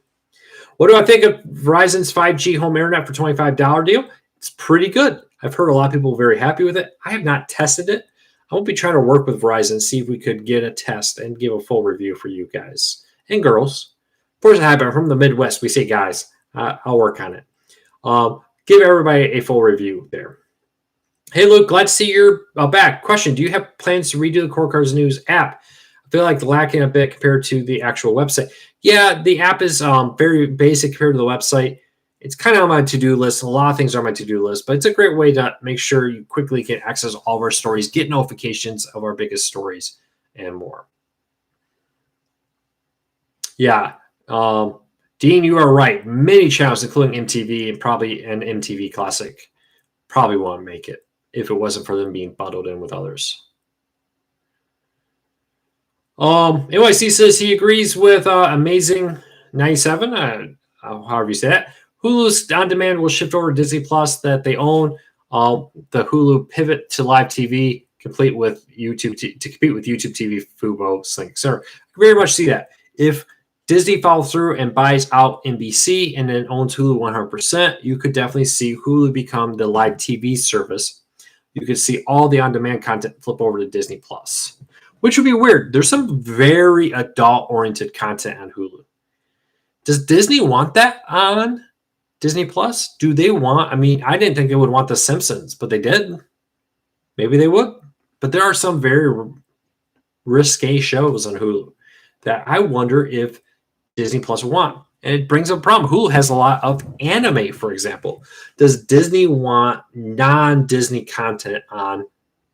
What do I think of Verizon's 5G home internet for $25 deal? It's pretty good. I've heard a lot of people very happy with it. I have not tested it. I won't be trying to work with Verizon, see if we could get a test and give a full review for you guys and girls. Of course, I'm from the Midwest. We say guys. I'll work on it. Give everybody a full review there. Hey, Luke, glad to see you're back. Question, do you have plans to redo the Core Cutters News app? I feel like lacking a bit compared to the actual website. Yeah, the app is very basic compared to the website. It's kind of on my to-do list. A lot of things are on my to-do list, but it's a great way to make sure you quickly can access all of our stories, get notifications of our biggest stories, and more. Yeah. Dean, you are right. Many channels, including MTV and probably an MTV Classic, probably won't make it if it wasn't for them being bundled in with others. NYC says he agrees with Amazing 97, however you say that. Hulu's on demand will shift over to Disney Plus that they own. The Hulu pivot to live TV, complete with YouTube to compete with YouTube TV, Fubo, Sling, etc. I very much see that. If Disney follows through and buys out NBC and then owns Hulu 100%, you could definitely see Hulu become the live TV service. You could see all the on-demand content flip over to Disney Plus, which would be weird. There's some very adult-oriented content on Hulu. Does Disney want that on Disney Plus? Do they want? I mean, I didn't think they would want The Simpsons, but they did. Maybe they would. But there are some very risque shows on Hulu that I wonder if Disney Plus will want. And it brings up a problem. Hulu has a lot of anime, for example. Does Disney want non-Disney content on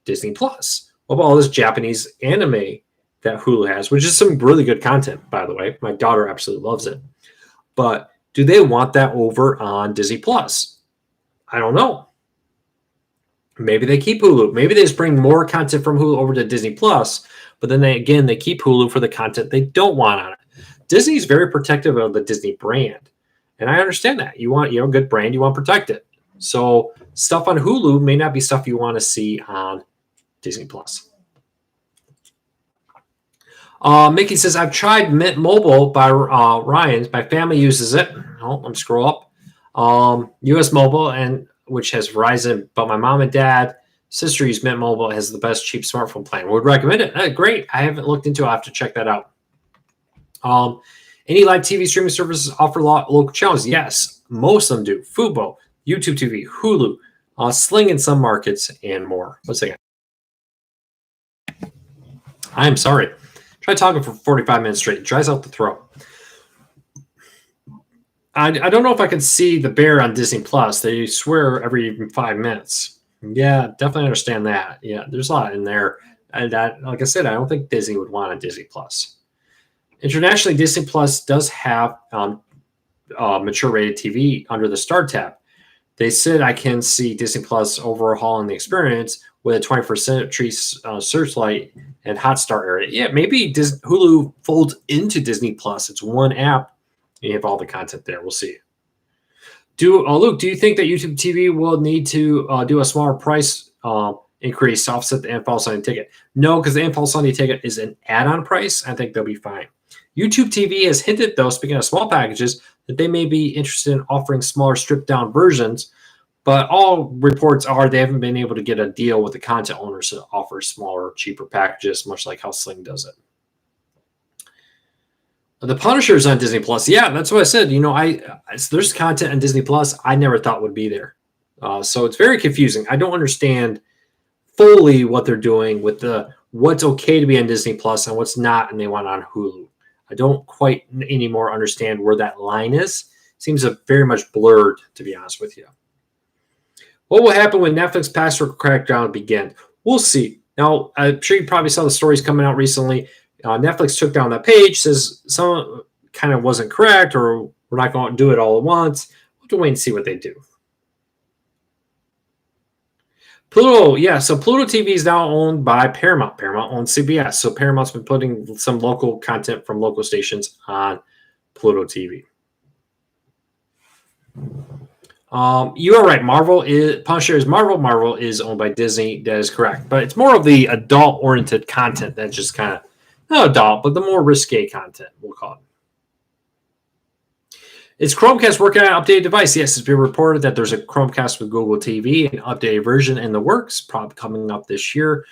Disney Plus? What about all this Japanese anime that Hulu has, which is some really good content, by the way. My daughter absolutely loves it. But do they want that over on Disney Plus? I don't know. Maybe they keep Hulu. Maybe they just bring more content from Hulu over to Disney Plus, but then they keep Hulu for the content they don't want on it. Disney is very protective of the Disney brand, and I understand that. You want a good brand, you want to protect it. So stuff on Hulu may not be stuff you want to see on Disney Plus. Mickey says, I've tried Mint Mobile by Ryan's. My family uses it. Oh, let me scroll up. US Mobile, and which has Verizon, but my mom and dad, sister use Mint Mobile. It has the best cheap smartphone plan. Would recommend it. Great. I haven't looked into it. I'll have to check that out. Any live TV streaming services offer local channels? Yes, most of them do. Fubo, YouTube TV, Hulu, Sling in some markets, and more. One second. I'm sorry. Try talking for 45 minutes straight. It dries out the throat. I don't know if I can see the bear on Disney Plus. They swear every 5 minutes. Yeah, definitely understand that. Yeah, there's a lot in there. And like I said, I don't think Disney would want a Disney Plus. Internationally, Disney Plus does have mature rated TV under the Start tab. They said I can see Disney Plus overhauling the experience with a 21st century searchlight and Hotstar area. Yeah, maybe Hulu folds into Disney Plus. It's one app. You have all the content there. We'll see. Luke, do you think that YouTube TV will need to do a smaller price increase to offset the NFL Sunday ticket? No, because the NFL Sunday ticket is an add-on price. I think they'll be fine. YouTube TV has hinted, though, speaking of small packages, that they may be interested in offering smaller stripped-down versions, but all reports are they haven't been able to get a deal with the content owners to offer smaller, cheaper packages, much like how Sling does it. The Punisher's on Disney Plus. Yeah, that's what I said. There's content on Disney Plus I never thought would be there. So it's very confusing. I don't understand fully what they're doing with what's okay to be on Disney Plus and what's not, and they want on Hulu. I don't quite anymore understand where that line is. Seems very much blurred, to be honest with you. What will happen when Netflix password crackdown begins? We'll see. Now, I'm sure you probably saw the stories coming out recently. Netflix took down that page, says some kind of wasn't correct, or we're not going to do it all at once. We'll have to wait and see what they do. Pluto, yeah. So Pluto TV is now owned by Paramount. Paramount owns CBS. So Paramount's been putting some local content from local stations on Pluto TV. You are right. Punisher is Marvel. Marvel is owned by Disney. That is correct. But it's more of the adult-oriented content that just kind of, not adult, but the more risque content, we'll call it. Is Chromecast working on an updated device? Yes, it's been reported that there's a Chromecast with Google TV, an updated version in the works, probably coming up this year.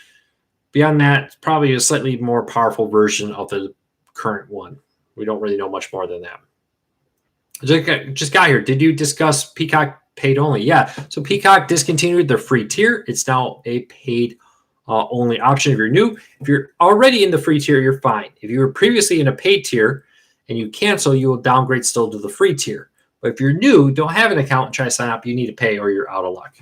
Beyond that, probably a slightly more powerful version of the current one. We don't really know much more than that. Just got here. Did you discuss Peacock paid only? Yeah. So Peacock discontinued their free tier. It's now a paid only option if you're new. If you're already in the free tier, you're fine. If you were previously in a paid tier and you cancel, you will downgrade still to the free tier. But if you're new, don't have an account and try to sign up, you need to pay or you're out of luck.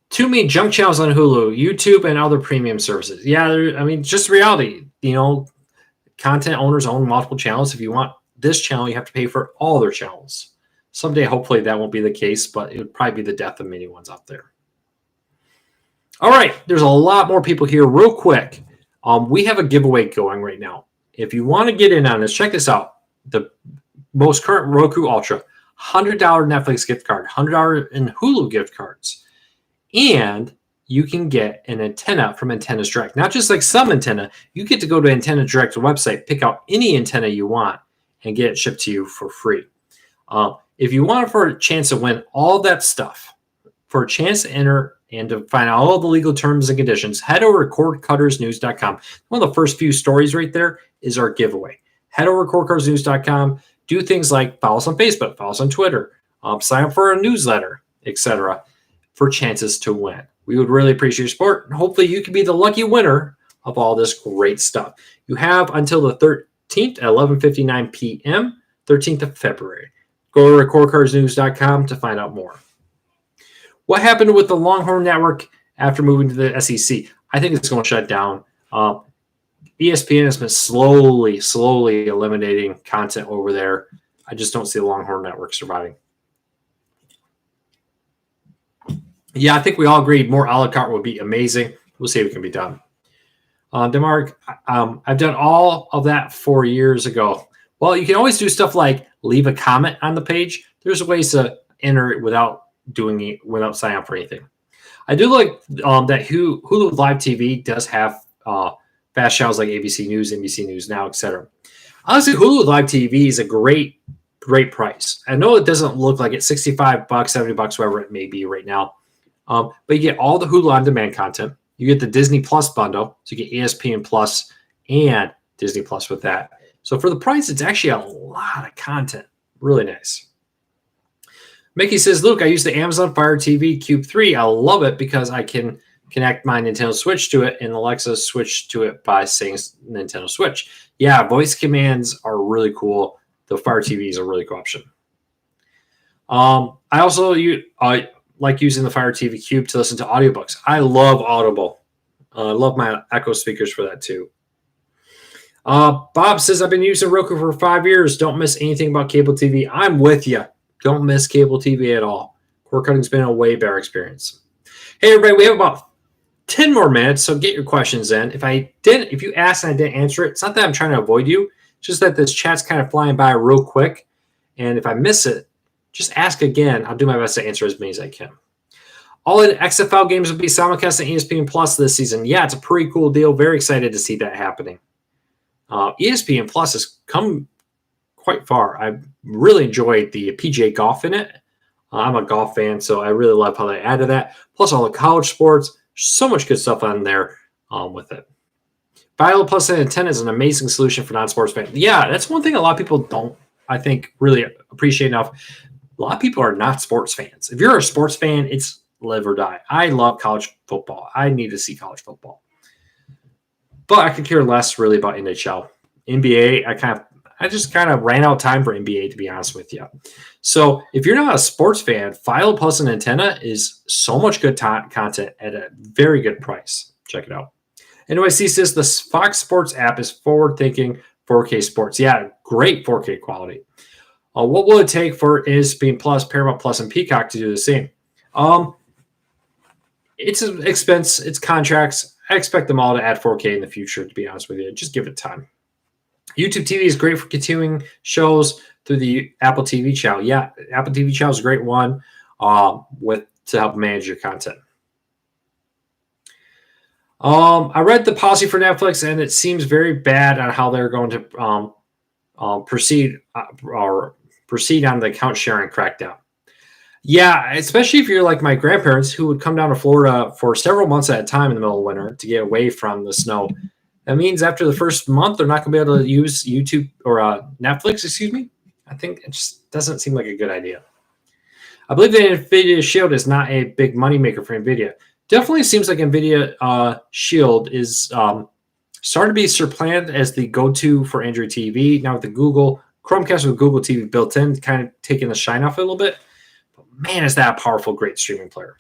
Too many junk channels on Hulu, YouTube, and other premium services. Yeah, just reality. Content owners own multiple channels. If you want this channel, you have to pay for all their channels. Someday, hopefully, that won't be the case, but it would probably be the death of many ones out there. All right, there's a lot more people here. Real quick, we have a giveaway going right now. If you want to get in on this, check this out. The most current Roku Ultra, $100 Netflix gift card, $100 in Hulu gift cards, and you can get an antenna from Antennas Direct. Not just like some antenna. You get to go to Antenna Direct's website, pick out any antenna you want, and get it shipped to you for free. If you want for a chance to win all that stuff, for a chance to enter and to find out all the legal terms and conditions, head over to cordcuttersnews.com. One of the first few stories right there is our giveaway. Head over to cordcuttersnews.com. Do things like follow us on Facebook, follow us on Twitter, sign up for a newsletter, etc., for chances to win. We would really appreciate your support, and hopefully you can be the lucky winner of all this great stuff. You have until the 13th at 11:59 p.m., 13th of February. Go to recordcardsnews.com to find out more. What happened with the Longhorn Network after moving to the SEC? I think it's going to shut down. ESPN has been slowly eliminating content over there. I just don't see the Longhorn Network surviving. Yeah, I think we all agreed more a la carte would be amazing. We'll see if it can be done. DeMarc, I've done all of that 4 years ago. Well, you can always do stuff like leave a comment on the page. There's ways to enter it without signing up for anything. I do like that Hulu Live TV does have fast channels like ABC News, NBC News Now, etc. Honestly, Hulu Live TV is a great price. I know it doesn't look like it's $65, $70, whatever it may be right now. But you get all the Hulu on-demand content. You get the Disney Plus bundle, so you get ESPN Plus and Disney Plus with that. So for the price, it's actually a lot of content. Really nice. Mickey says, Luke, I use the Amazon Fire TV Cube 3. I love it because I can connect my Nintendo Switch to it, and Alexa switch to it by saying Nintendo Switch. Yeah, voice commands are really cool. The Fire TV is a really cool option. I also like using the Fire TV Cube to listen to audiobooks. I love Audible. I love my Echo speakers for that too. Bob says, I've been using Roku for 5 years. Don't miss anything about cable TV. I'm with you. Don't miss cable TV at all. Cord cutting's been a way better experience. Hey, everybody, we have about 10 more minutes, so get your questions in. If you asked and I didn't answer it, it's not that I'm trying to avoid you. It's just that this chat's kind of flying by real quick. And if I miss it, just ask again. I'll do my best to answer as many as I can. All in XFL games will be simulcast on ESPN Plus this season. Yeah, it's a pretty cool deal. Very excited to see that happening. ESPN Plus has come quite far. I really enjoyed the PGA golf in it. I'm a golf fan, so I really love how they added that. Plus all the college sports. So much good stuff on there with it. Viola Plus Antenna is an amazing solution for non-sports fans. Yeah, that's one thing a lot of people don't, I think, really appreciate enough. A lot of people are not sports fans. If you're a sports fan, it's live or die. I love college football. I need to see college football. But I could care less really about NHL. NBA, I just kind of ran out of time for NBA, to be honest with you. So if you're not a sports fan, Philo Plus and Antenna is so much good content at a very good price. Check it out. NYC says the Fox Sports app is forward-thinking 4K sports. Yeah, great 4K quality. What will it take for ESPN Plus, Paramount Plus, and Peacock to do the same? It's an expense. It's contracts. I expect them all to add 4K in the future, to be honest with you. Just give it time. YouTube TV is great for continuing shows through the Apple TV channel. Yeah, Apple TV channel is a great one to help manage your content. I read the policy for Netflix, and it seems very bad on how they're going to proceed on the account sharing crackdown. Yeah, especially if you're like my grandparents who would come down to Florida for several months at a time in the middle of winter to get away from the snow. That means after the first month, they're not going to be able to use YouTube or Netflix, excuse me. I think it just doesn't seem like a good idea. I believe the NVIDIA Shield is not a big moneymaker for NVIDIA. Definitely seems like NVIDIA Shield is starting to be supplanted as the go-to for Android TV. Now with the Google Chromecast with Google TV built in, kind of taking the shine off it a little bit. But man, is that a powerful, great streaming player.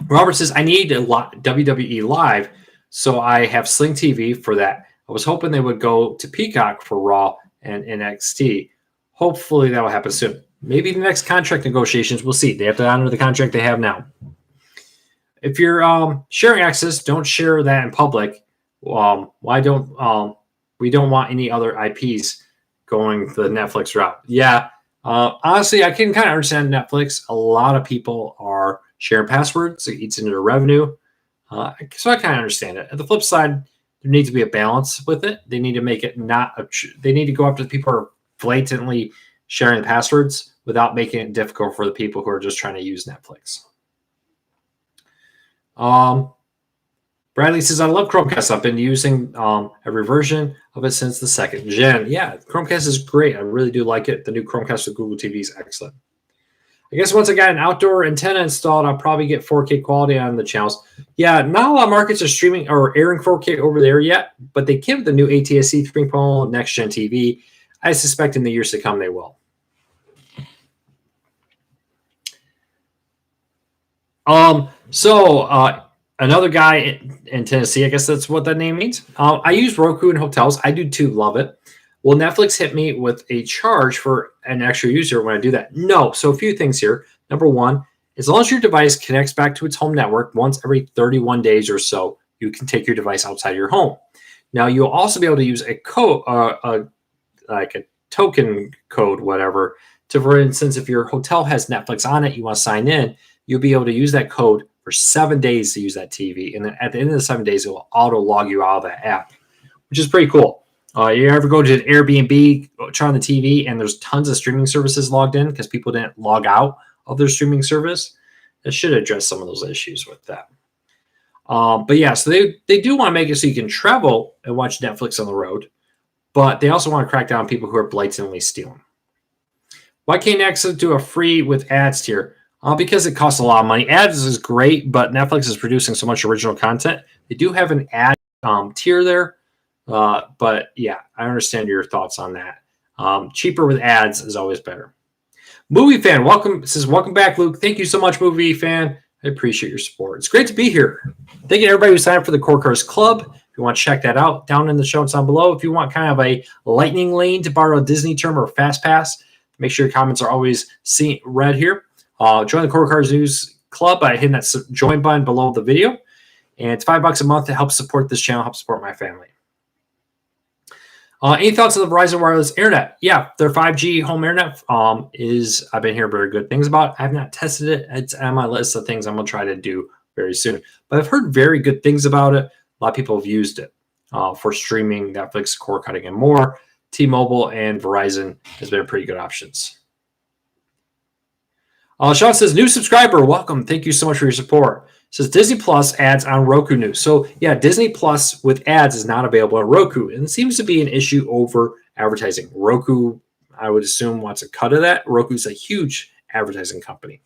Robert says, I need a WWE Live, so I have Sling TV for that. I was hoping they would go to Peacock for Raw and NXT. Hopefully that will happen soon. Maybe the next contract negotiations, we'll see. They have to honor the contract they have now. If you're sharing access, don't share that in public. We don't want any other IPs going the Netflix route. Yeah, honestly, I can kind of understand Netflix. A lot of people are sharing passwords. It eats into their revenue. So I kind of understand it. At the flip side, there needs to be a balance with it. They need to make it they need to go after the people who are blatantly sharing the passwords without making it difficult for the people who are just trying to use Netflix. Bradley says, I love Chromecast. I've been using every version of it since the 2nd gen. Yeah, Chromecast is great. I really do like it. The new Chromecast with Google TV is excellent. I guess once I got an outdoor antenna installed, I'll probably get 4K quality on the channels. Yeah, not a lot of markets are streaming or airing 4K over there yet, but they give the new ATSC 3.0 next-gen TV. I suspect in the years to come they will. Another guy in Tennessee, I guess that's what that name means. I use Roku in hotels. I do too, love it. Will Netflix hit me with a charge for an extra user when I do that? No. So a few things here. Number one, as long as your device connects back to its home network once every 31 days or so, you can take your device outside your home. Now, you'll also be able to use a code, like a token code, whatever, to, for instance, if your hotel has Netflix on it, you want to sign in, you'll be able to use that code for 7 days to use that TV. And then at the end of the 7 days, it will auto log you out of that app, which is pretty cool. You ever go to an Airbnb, try on the TV, and there's tons of streaming services logged in because people didn't log out of their streaming service? That should address some of those issues with that. But yeah, so they do want to make it so you can travel and watch Netflix on the road, but they also want to crack down on people who are blatantly stealing. Why can't Netflix do a free with ads tier? Because it costs a lot of money. Ads is great, but Netflix is producing so much original content. They do have an ad tier there. But yeah, I understand your thoughts on that. Cheaper with ads is always better. Movie Fan, welcome. Says, welcome back, Luke. Thank you so much, Movie Fan. I appreciate your support. It's great to be here. Thank you to everybody who signed up for the Core Cars Club. If you want to check that out, down in the show notes down below. If you want kind of a lightning lane, to borrow a Disney term, or fast pass, make sure your comments are always read here. Join the Core Cars News Club by hitting that join button below the video. And it's $5 a month to help support this channel, help support my family. Any thoughts on the Verizon wireless internet? Yeah, their 5G home internet I've been hearing very good things about. I have not tested it. It's on my list of things I'm going to try to do very soon. But I've heard very good things about it. A lot of people have used it for streaming, Netflix, cord cutting, and more. T-Mobile and Verizon has been pretty good options. Sean says, new subscriber, welcome. Thank you so much for your support. Says Disney Plus ads on Roku news. So yeah, Disney Plus with ads is not available on Roku, and it seems to be an issue over advertising. Roku, I would assume, wants a cut of that. Roku's a huge advertising company.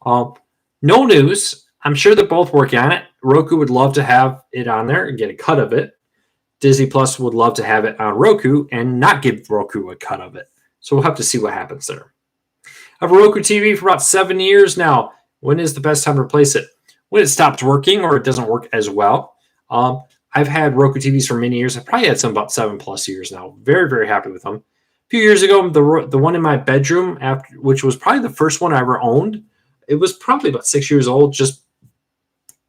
No news. I'm sure they're both working on it. Roku would love to have it on there and get a cut of it. Disney Plus would love to have it on Roku and not give Roku a cut of it. So we'll have to see what happens there. I have a Roku TV for about 7 years now. When is the best time to replace it? When it stops working or it doesn't work as well. I've had Roku TVs for many years. I've probably had some about 7+ years now. Very, very happy with them. A few years ago, the one in my bedroom, which was probably the first one I ever owned, it was probably about 6 years old, just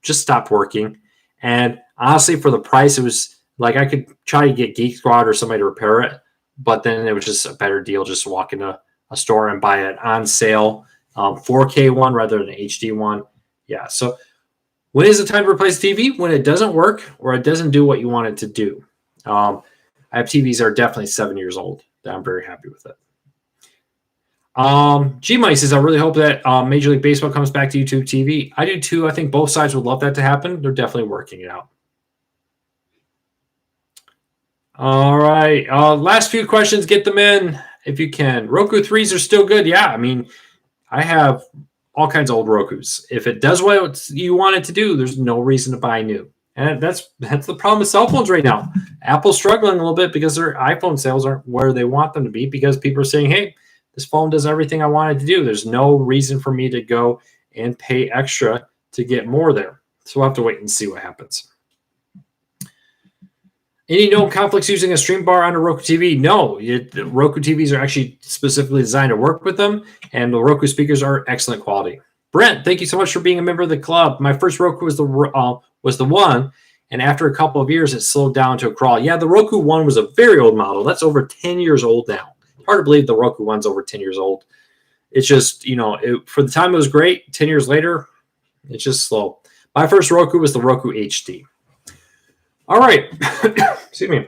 stopped working. And honestly, for the price, it was like I could try to get Geek Squad or somebody to repair it, but then it was just a better deal just to walk into a store and buy it on sale, 4K one rather than an HD one. Yeah, so when is the time to replace TV? When it doesn't work or it doesn't do what you want it to do. I have TVs that are definitely 7 years old. I'm very happy with it. G-Mike says, I really hope that Major League Baseball comes back to YouTube TV. I do too. I think both sides would love that to happen. They're definitely working it out. All right. Last few questions. Get them in if you can. Roku 3s are still good. Yeah, I mean, I have all kinds of old Rokus. If it does what you want it to do, there's no reason to buy new. And that's the problem with cell phones right now. Apple's struggling a little bit because their iPhone sales aren't where they want them to be because people are saying, hey, this phone does everything I wanted to do. There's no reason for me to go and pay extra to get more there. So we'll have to wait and see what happens. Any known conflicts using a stream bar on a Roku TV? No. The Roku TVs are actually specifically designed to work with them, and the Roku speakers are excellent quality. Brent, thank you so much for being a member of the club. My first Roku was the one, and after a couple of years, it slowed down to a crawl. Yeah, the Roku One was a very old model. That's over 10 years old now. Hard to believe the Roku One's over 10 years old. It's just, for the time it was great. 10 years later, it's just slow. My first Roku was the Roku HD. All right. Excuse me.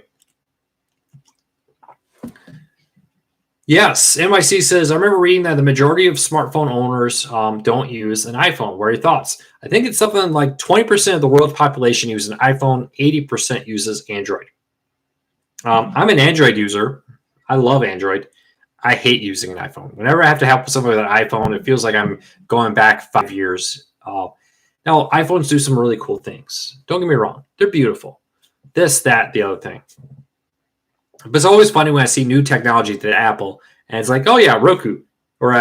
Yes, NYC says, I remember reading that the majority of smartphone owners don't use an iPhone. What are your thoughts? I think it's something like 20% of the world's population uses an iPhone, 80% uses Android. I'm an Android user. I love Android. I hate using an iPhone. Whenever I have to help somebody with an iPhone, it feels like I'm going back 5 years. Now, iPhones do some really cool things. Don't get me wrong. They're beautiful. This, that, the other thing. But it's always funny when I see new technology to Apple, and it's like, oh, yeah, Roku or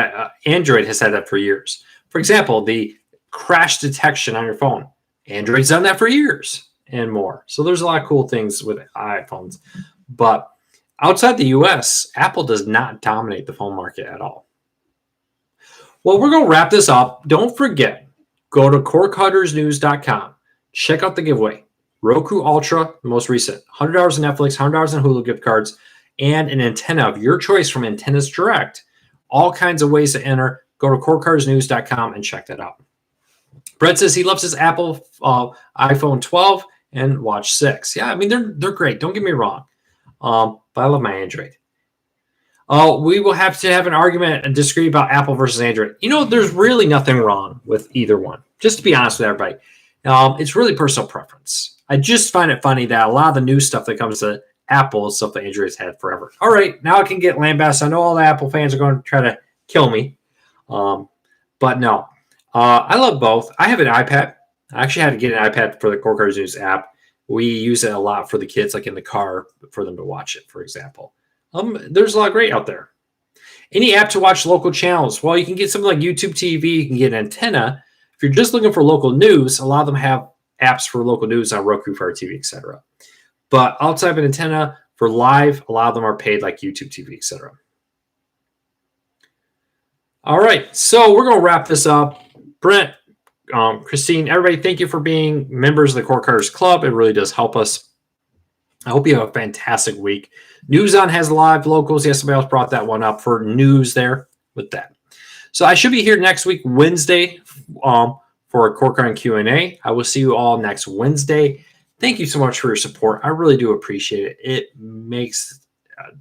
Android has had that for years. For example, the crash detection on your phone. Android's done that for years and more. So there's a lot of cool things with iPhones. But outside the U.S., Apple does not dominate the phone market at all. Well, we're going to wrap this up. Don't forget, go to cordcuttersnews.com. Check out the giveaway. Roku Ultra, the most recent. $100 on Netflix, $100 on Hulu gift cards, and an antenna of your choice from Antennas Direct. All kinds of ways to enter. Go to cordcuttersnews.com and check that out. Brett says he loves his Apple iPhone 12 and Watch 6. Yeah, I mean, they're great. Don't get me wrong. But I love my Android. We will have to have an argument and disagree about Apple versus Android. There's really nothing wrong with either one. Just to be honest with everybody. It's really personal preference. I just find it funny that a lot of the new stuff that comes to Apple is stuff that Android's had forever. All right, now I can get lambasted. I know all the Apple fans are going to try to kill me. But no. I love both. I have an iPad. I actually had to get an iPad for the Core Cars News app. We use it a lot for the kids, like in the car, for them to watch it, for example. There's a lot great out there. Any app to watch local channels? Well, you can get something like YouTube TV. You can get an antenna. If you're just looking for local news, a lot of them have apps for local news on Roku, Fire TV, etc. But outside of an antenna for live, a lot of them are paid like YouTube TV, etc. All right, so we're going to wrap this up. Brent, Christine, everybody, thank you for being members of the Cord Cutters Club. It really does help us. I hope you have a fantastic week. News On has live locals. Yes, somebody else brought that one up for news there with that. So I should be here next week, Wednesday, for a Cord Cutting Q&A. I will see you all next Wednesday. Thank you so much for your support. I really do appreciate it. It makes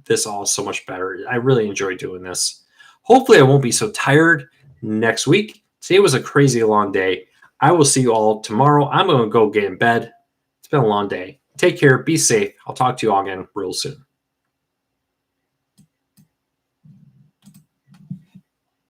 this all so much better. I really enjoy doing this. Hopefully I won't be so tired next week. Today was a crazy long day. I will see you all tomorrow. I'm going to go get in bed. It's been a long day. Take care. Be safe. I'll talk to you all again real soon.